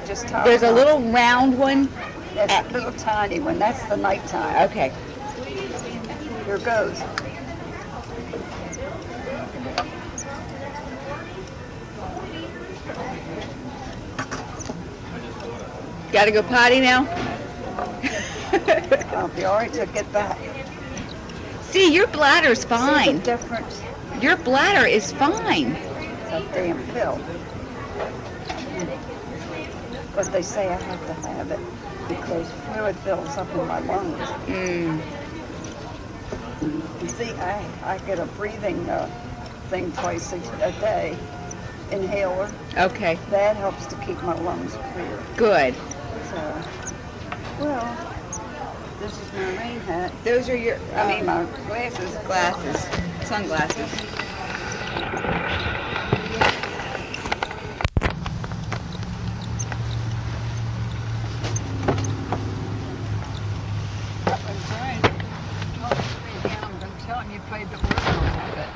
Speaker 2: just top
Speaker 4: there's a
Speaker 2: top.
Speaker 4: little round one.
Speaker 2: That's a little tiny one. That's the nighttime.
Speaker 4: Okay.
Speaker 2: Here goes.
Speaker 4: Got to go potty now?
Speaker 2: I'll be all right till I get back.
Speaker 4: See, your bladder's
Speaker 2: See
Speaker 4: fine.
Speaker 2: the difference?
Speaker 4: Your bladder is fine.
Speaker 2: It's a damn pill. But they say I have to have it because fluid builds up in my lungs.
Speaker 4: Mm.
Speaker 2: You see, I get a breathing thing twice a day. inhaler.
Speaker 4: Okay,
Speaker 2: That helps to keep my lungs clear.
Speaker 4: good.
Speaker 2: So, well, this is my rain hat.
Speaker 4: Those are your,
Speaker 2: I mean, my glasses.
Speaker 4: glasses, sunglasses.
Speaker 2: When Brian talks me down, I'm telling you, played the organ a little bit.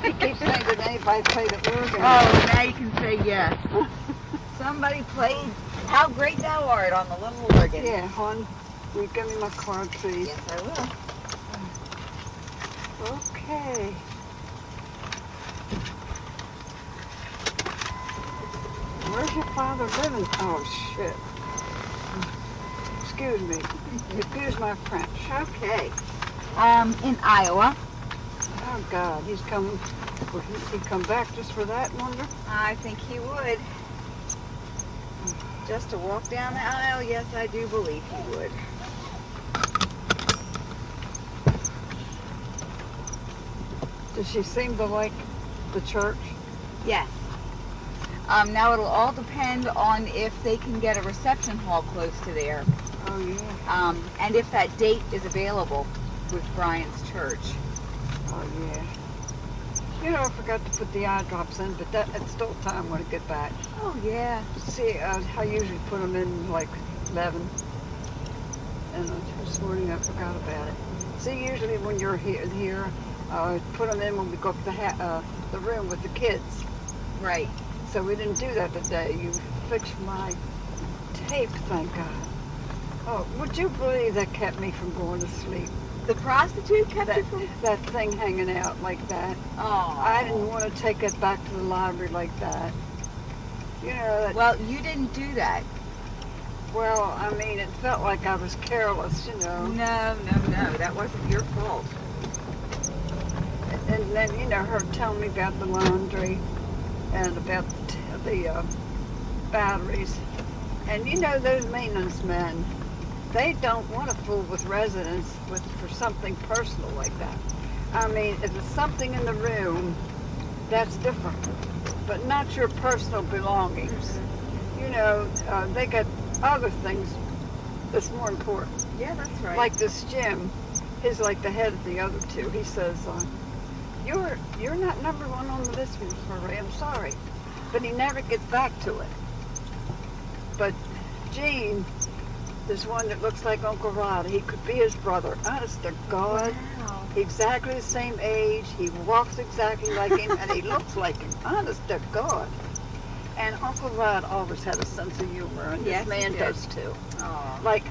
Speaker 2: He keeps saying, did anybody play the organ?
Speaker 4: Oh, now you can say yes.
Speaker 1: Somebody played How Great Thou Art on the little organ.
Speaker 2: Yeah, hon, will you give me my card, please?
Speaker 1: Yes, I will.
Speaker 2: Okay. Where's your father living? Oh, shit. Excuse me. Excuse my French.
Speaker 1: Okay.
Speaker 4: In Iowa.
Speaker 2: Oh, God, he's coming. Would he come back just for that, wonder?
Speaker 1: I think he would. Just to walk down the aisle, yes, I do believe he would.
Speaker 2: Does she seem to like the church?
Speaker 1: Yes.
Speaker 4: Now it'll all depend on if they can get a reception hall close to there,
Speaker 2: Oh, yeah.
Speaker 4: and if that date is available with Brian's church.
Speaker 2: Oh, yeah. You know, I forgot to put the eye drops in, but it's still time when I get back.
Speaker 1: Oh, yeah.
Speaker 2: See, I usually put them in like 11. And this morning I forgot about it. See, usually when you're here, put them in when we go up the room with the kids.
Speaker 1: Right.
Speaker 2: So we didn't do that today. You fixed my tape, thank God. Oh, would you believe that kept me from going to sleep?
Speaker 1: The prostitute kept
Speaker 2: That,
Speaker 1: you from...
Speaker 2: that thing hanging out like that.
Speaker 1: Oh.
Speaker 2: I didn't want to take it back to the library like that. You know, that,
Speaker 1: Well, you didn't do that.
Speaker 2: well, I mean, it felt like I was careless, you know.
Speaker 1: No. That wasn't your fault.
Speaker 2: And then, you know, her telling me about the laundry and about the batteries. And you know, those maintenance men, they don't want to fool with residents for something personal like that. I mean, if it's something in the room, that's different, but not your personal belongings. You know, they got other things that's more important.
Speaker 1: Yeah, that's right.
Speaker 2: Like this Jim, he's like the head of the other two. He says, you're not number one on the list, Miss Marie, I'm sorry. But he never gets back to it. But Gene, this one that looks like Uncle Rod, he could be his brother. Honest to God,
Speaker 1: Wow.
Speaker 2: exactly the same age, he walks exactly like him, and he looks like him. Honest to God. And Uncle Rod always had a sense of humor, and
Speaker 1: Yes,
Speaker 2: this
Speaker 1: he
Speaker 2: man
Speaker 1: did.
Speaker 2: does too.
Speaker 1: Oh.
Speaker 2: Like,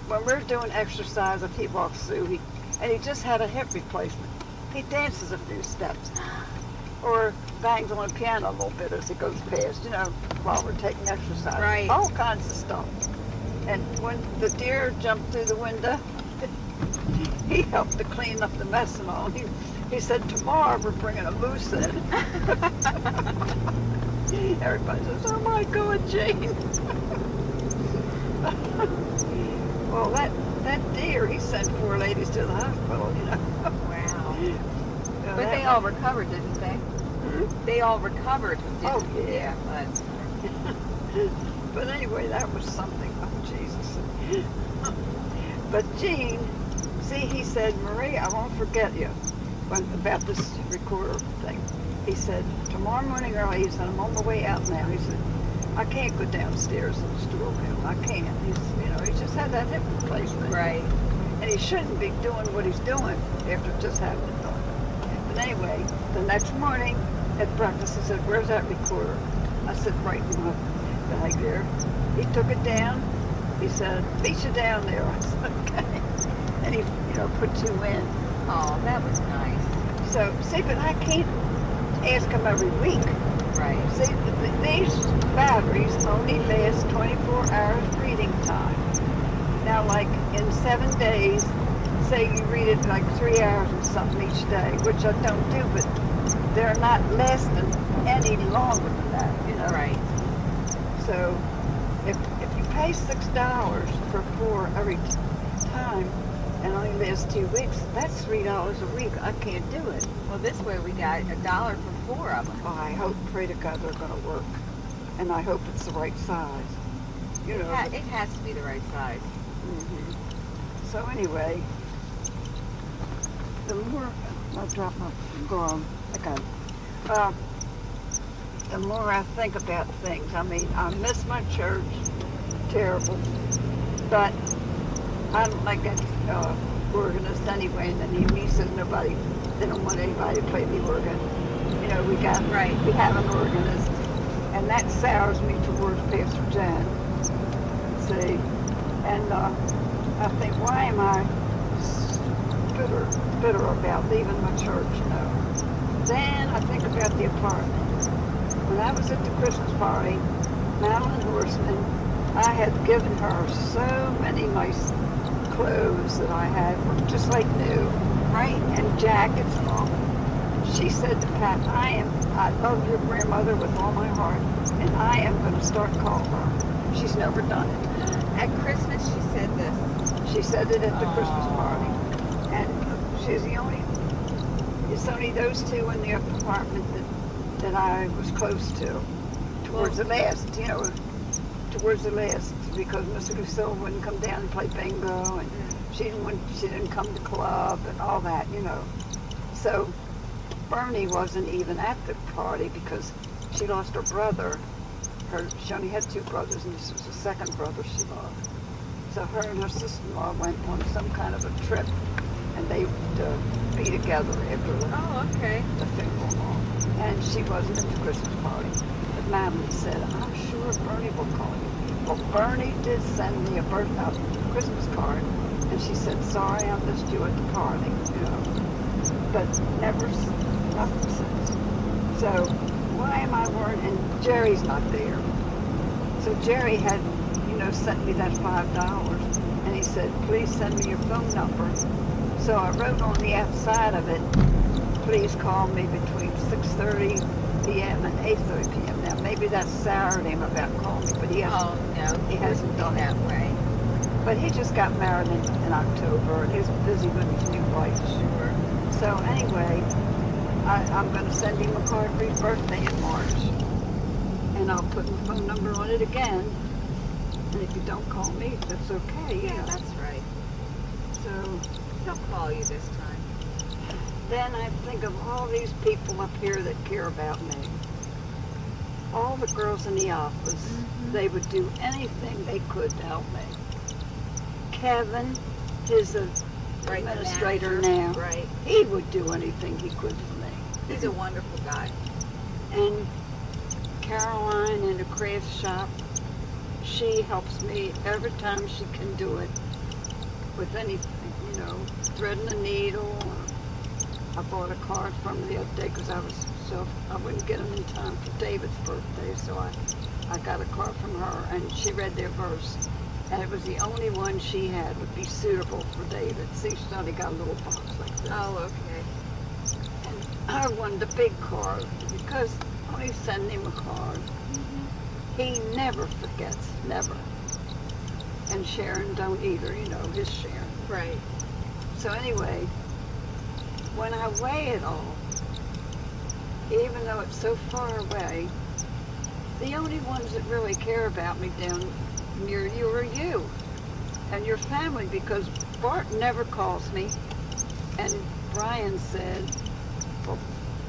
Speaker 2: when we're doing exercise, if he walks through, and he just had a hip replacement, he dances a few steps. Or bangs on the piano a little bit as he goes past, you know, while we're taking exercise.
Speaker 1: Right.
Speaker 2: All kinds of stuff. And when the deer jumped through the window, he helped to clean up the mess and all. He said, tomorrow we're bringing a moose in. Everybody says, oh my God, Jane. Well, that deer, he sent 4 ladies to the hospital, you know.
Speaker 1: Wow.
Speaker 2: So
Speaker 1: But
Speaker 2: that
Speaker 1: they all recovered, didn't they?
Speaker 2: Hmm?
Speaker 1: They all recovered, didn't
Speaker 2: Oh,
Speaker 1: they?
Speaker 2: yeah.
Speaker 1: But
Speaker 2: But anyway, that was something. Oh, Jesus. But Gene, see, he said, Marie, I won't forget you about this recorder thing. He said, tomorrow morning early, he said, I'm on my way out now. He said, I can't go downstairs in the storeroom. I can't. He just had that hip replacement.
Speaker 1: right.
Speaker 2: And he shouldn't be doing what he's doing after just having it done. But anyway, the next morning at breakfast, he said, where's that recorder? I said, right in my bag there. He took it down. He said, meet you down there. I said, okay. And he, you know, put 2 in.
Speaker 1: Oh, that was nice.
Speaker 2: So, see, but I can't ask him every week.
Speaker 1: Right.
Speaker 2: See, these batteries only last 24 hours reading time. Now, like in 7 days, say you read it like 3 hours or something each day, which I don't do, but they're not lasting any longer than that, you know.
Speaker 1: Right.
Speaker 2: So if you pay $6 for 4 every time, and only lasts 2 weeks. That's $3 a week. I can't do it.
Speaker 1: Well, this way we got $1 for 4 of them.
Speaker 2: Well, I hope, pray to God, they're going to work, and I hope it's the right size. You know.
Speaker 1: It has to be the right size.
Speaker 2: Mhm. So anyway, the more I drop my go on, okay. The more I think about things, I mean, I miss my church, terrible, but I don't like that organist anyway. And then he says they don't want anybody to play the organ. You know, we have an organist, and that sours me towards Pastor Joan. See, and I think, why am I bitter about leaving my church? No. Then I think about the apartment. When I was at the Christmas party, Madeline Horseman, I had given her so many nice clothes that I had, were just like new, right? And jackets and all. She said to Pat, I love your grandmother with all my heart, and I am going to start calling her. She's never done it.
Speaker 1: At Christmas, she said this.
Speaker 2: She said it at the Christmas party. And she's it's only those two in the apartment that I was close to. Towards the last, because Mr. Lucille wouldn't come down and play bingo, and she didn't come to club and all that, you know. So Bernie wasn't even at the party because she lost her brother. She only had 2 brothers, and this was the second brother she lost. So her and her sister-in-law went on some kind of a trip, and they would be together after the funeral. And she wasn't at the Christmas party. But Madeline said, I'm sure Bernie will call you. Well, Bernie did send me a Christmas card, and she said, sorry I missed you at the party, you know. But nothing since. So why am I worried? And Jerry's not there. So Jerry had, sent me that $5, and he said, please send me your phone number. So I wrote on the outside of it, please call me between 6:30 p.m. and 8:30 p.m. Now maybe that's soured him about calling me, but he hasn't done
Speaker 1: that
Speaker 2: it.
Speaker 1: way.
Speaker 2: But he just got married in October, and he's busy with his new wife.
Speaker 1: Sure.
Speaker 2: So anyway, I'm going to send him a card for his birthday in March. And I'll put my phone number on it again. And if you don't call me, that's okay.
Speaker 1: Yeah, that's right.
Speaker 2: So
Speaker 1: he'll call you this time.
Speaker 2: Then I think of all these people up here that care about me. All the girls in the office, they would do anything they could to help me. Kevin is an administrator now.
Speaker 1: Right.
Speaker 2: He would do anything he could for me.
Speaker 1: He's a wonderful guy.
Speaker 2: And Caroline in the craft shop, she helps me every time she can do it with anything, threading a needle. I bought a card from her the other day because I wouldn't get them in time for David's birthday, so I got a card from her, and she read their verse, and it was the only one she had would be suitable for David. See, she's only got a little box like this.
Speaker 1: Oh, okay.
Speaker 2: And I wanted a big card because when you send him a card, he never forgets, never. And Sharon don't either, his Sharon.
Speaker 1: Right.
Speaker 2: So anyway, when I weigh it all, even though it's so far away, the only ones that really care about me down near you are you and your family, because Bart never calls me. And Brian said, well,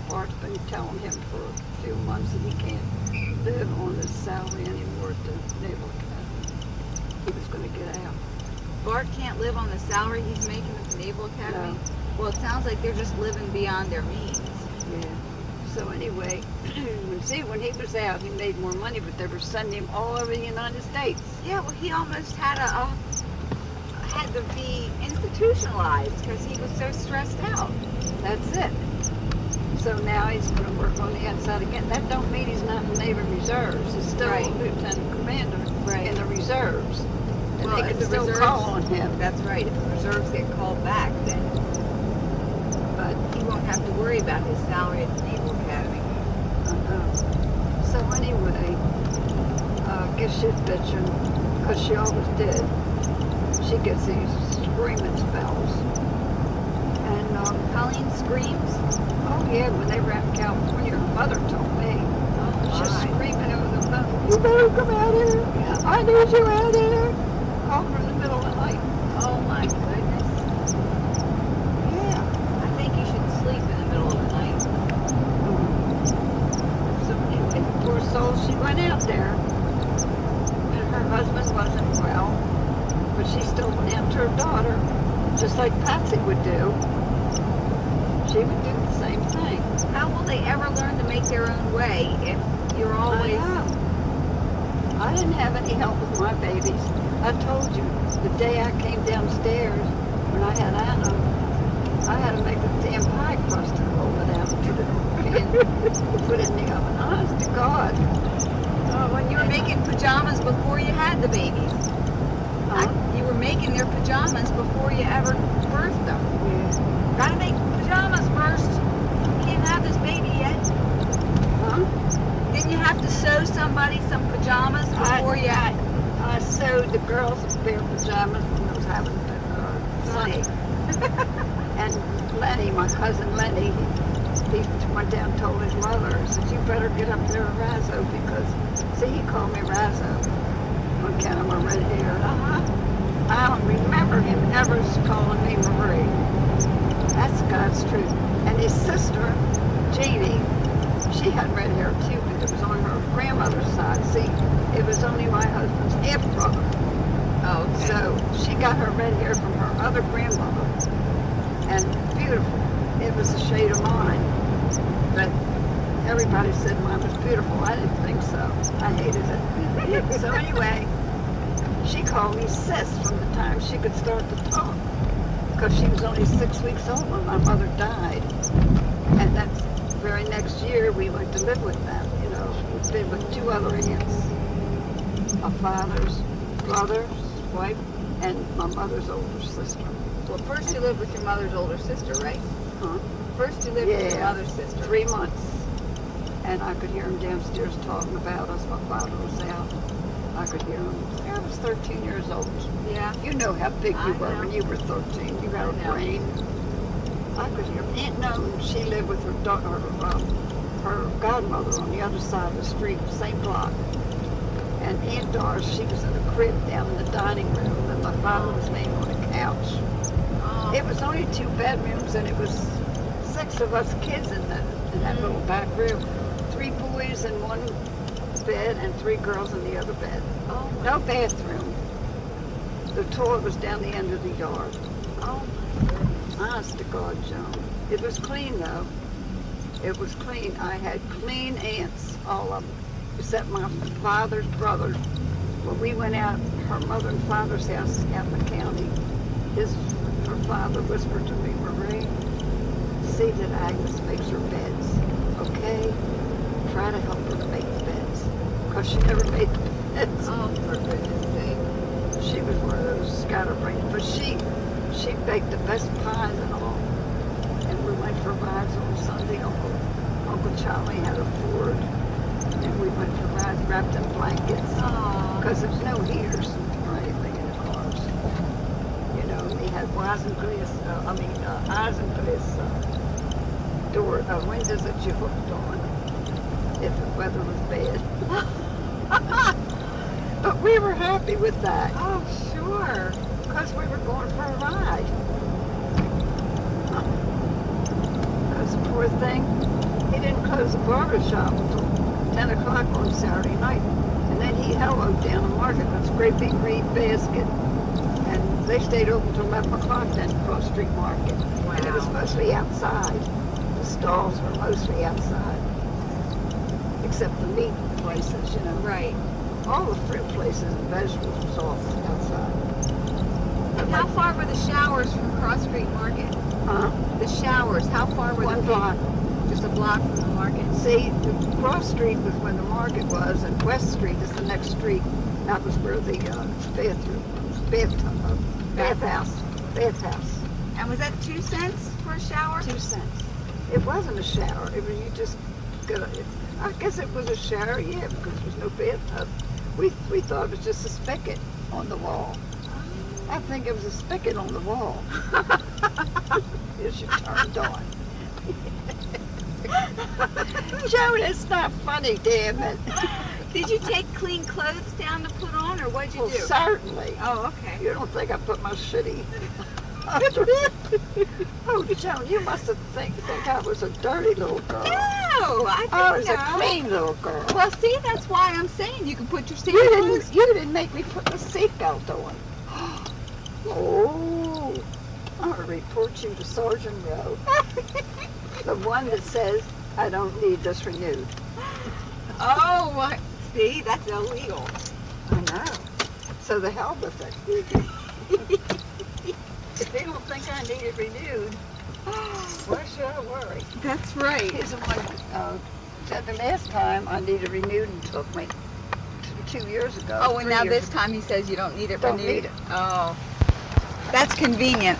Speaker 2: Bart's been telling him for a few months that he can't live on his salary anymore at the Naval Academy. He was going to get out.
Speaker 1: Bart can't live on the salary he's making at the Naval Academy?
Speaker 2: No.
Speaker 1: Well, it sounds like they're just living beyond their means.
Speaker 2: Yeah. So anyway, when he was out, he made more money, but they were sending him all over the United States.
Speaker 1: Yeah, well, he almost had to be institutionalized because he was so stressed out.
Speaker 2: That's it. So now he's going to work on the outside again. That don't mean he's not in the Navy Reserves. He's still a lieutenant commander in the reserves. And
Speaker 1: Well,
Speaker 2: they
Speaker 1: if
Speaker 2: can
Speaker 1: the
Speaker 2: still
Speaker 1: reserves-
Speaker 2: call on him.
Speaker 1: That's right. If the reserves get called back, then
Speaker 2: But
Speaker 1: he won't have to worry about his salary at the Naval Academy.
Speaker 2: So anyway, I guess she's bitching, because she always did. She gets these screaming spells. And
Speaker 1: Colleen screams.
Speaker 2: oh yeah, when they were out in California, her mother told me. She's
Speaker 1: my.
Speaker 2: screaming over the phone. You better come out here. I need you out here. Call her in the middle of the night.
Speaker 1: Oh my goodness.
Speaker 2: Yeah.
Speaker 1: I think you should sleep in the middle of the night.
Speaker 2: So anyway, poor soul, she went out there. And her husband wasn't well. But she still went after her daughter. Just like Patsy would do. She would do the same thing.
Speaker 1: How will they ever learn to make their own way if you're always...
Speaker 2: I didn't have any help with my babies. I told you, the day I came downstairs, when I had Anna, I had to make the damn pie crust and roll it out and put it in the oven. Honest to God.
Speaker 1: When you were making pajamas before you had the babies. You were making their pajamas before you ever birthed them.
Speaker 2: Yeah.
Speaker 1: Gotta make pajamas first. You can't have this baby yet.
Speaker 2: Huh?
Speaker 1: Didn't you have to sew somebody some pajamas before you had...
Speaker 2: I sewed the girls their pajamas when I was having Sonny. And Lenny, my cousin Lenny, he went down and told his mother, he said, you better get up there to Razzo because, see, he called me Razzo on account of my red hair. I don't remember him ever calling me Marie. That's God's truth. And his sister, Jeannie, she had red hair too, but it was on her grandmother's side. See, it was only my husband's half-brother.
Speaker 1: Oh, okay.
Speaker 2: So she got her red hair from her other grandmother. And beautiful. It was a shade of mine. But everybody said mine was beautiful. I didn't think so. I hated it. So anyway, she called me sis from the time she could start to talk. Because she was only 6 weeks old when my mother died. And that very next year we went to live with them. You know, we've been with 2 other aunts. My father's brother's wife and my mother's older sister.
Speaker 1: Well, first you lived with your mother's older sister, right?
Speaker 2: Huh?
Speaker 1: First you lived with your mother's sister.
Speaker 2: 3 months. And I could hear him downstairs talking about us. My father was out. I could hear him. I was 13 years old.
Speaker 1: Yeah.
Speaker 2: You know how big
Speaker 1: I
Speaker 2: you were
Speaker 1: know.
Speaker 2: when you were 13. You had a
Speaker 1: I know.
Speaker 2: brain. I could hear him. Aunt Noan, she lived with her daughter, her godmother on the other side of the street, same block. And Aunt Doris, she was in a crib down in the dining room, and my father was laying on a couch.
Speaker 1: Oh.
Speaker 2: It was only 2 bedrooms, and it was 6 of us kids in that little back room. 3 boys in one bed and 3 girls in the other bed.
Speaker 1: Oh,
Speaker 2: No bathroom. The toilet was down the end of the yard.
Speaker 1: oh.
Speaker 2: Honest to God, Joan. It was clean, though. It was clean. I had clean aunts, all of them, except my father's brother. When we went out, her mother and father's house out in the county, her father whispered to me, Marie, see that Agnes makes her beds, okay? Try to help her to make the beds, because she never made the beds.
Speaker 1: Oh, for goodness sake.
Speaker 2: She was one of those scatterbrains, but she baked the best pies and all. And we went for rides on Sunday. Uncle Charlie had a Ford, and we went for rides wrapped in blankets,
Speaker 1: Oh.
Speaker 2: because there was no heaters or anything in the cars. You know, they had isinglass door windows that you hooked on if the weather was bad. But we were happy with that.
Speaker 1: Oh, sure.
Speaker 2: Because we were going for a ride. Because poor thing, he didn't close the barber shop until 10 o'clock on Saturday night. And then he helloed down the market with a great big green basket. And they stayed open till 11 o'clock then, Cross Street Market. And it was
Speaker 1: Wow.
Speaker 2: mostly outside. The stalls were mostly outside. Except the meat places, you know.
Speaker 1: Right.
Speaker 2: All the fruit places and vegetables was all outside.
Speaker 1: How far were the showers from Cross Street Market?
Speaker 2: Huh?
Speaker 1: The showers, how far were
Speaker 2: 1
Speaker 1: they?
Speaker 2: block.
Speaker 1: Just a block from the market?
Speaker 2: See, the Cross Street was where the market was, and West Street is the next street. That was where the bathhouse.
Speaker 1: And was that 2 cents for a shower?
Speaker 2: 2 cents. It wasn't a shower. It was, you just got I guess it was a shower, yeah, because there was no bathtub. We thought it was just a spigot on the wall. I think it was a spigot on the wall. As you turned on. Joan, it's not funny, damn it.
Speaker 1: Did you take clean clothes down to put on, or what'd you
Speaker 2: Well,
Speaker 1: do?
Speaker 2: certainly.
Speaker 1: Oh, okay.
Speaker 2: You don't think I put my shitty... Oh, Joan, you must have think I was a dirty little girl.
Speaker 1: No, I
Speaker 2: I was
Speaker 1: didn't
Speaker 2: a
Speaker 1: know.
Speaker 2: clean little girl.
Speaker 1: Well, see, that's why I'm saying you can put your
Speaker 2: You
Speaker 1: clothes.
Speaker 2: didn't make me put the seatbelt on. Oh, I'm gonna report you to Sergeant Rowe. The one that says I don't need this renewed.
Speaker 1: Oh, see, that's illegal.
Speaker 2: I know. So the hell with it. If they don't think I need it renewed, why should I worry?
Speaker 1: That's right.
Speaker 2: He's the one said the last time I needed renewed and took me 2 years ago.
Speaker 1: Oh, and
Speaker 2: 3
Speaker 1: now
Speaker 2: years
Speaker 1: this time he says you don't need it
Speaker 2: Don't
Speaker 1: renewed?
Speaker 2: need it.
Speaker 1: Oh, that's convenient.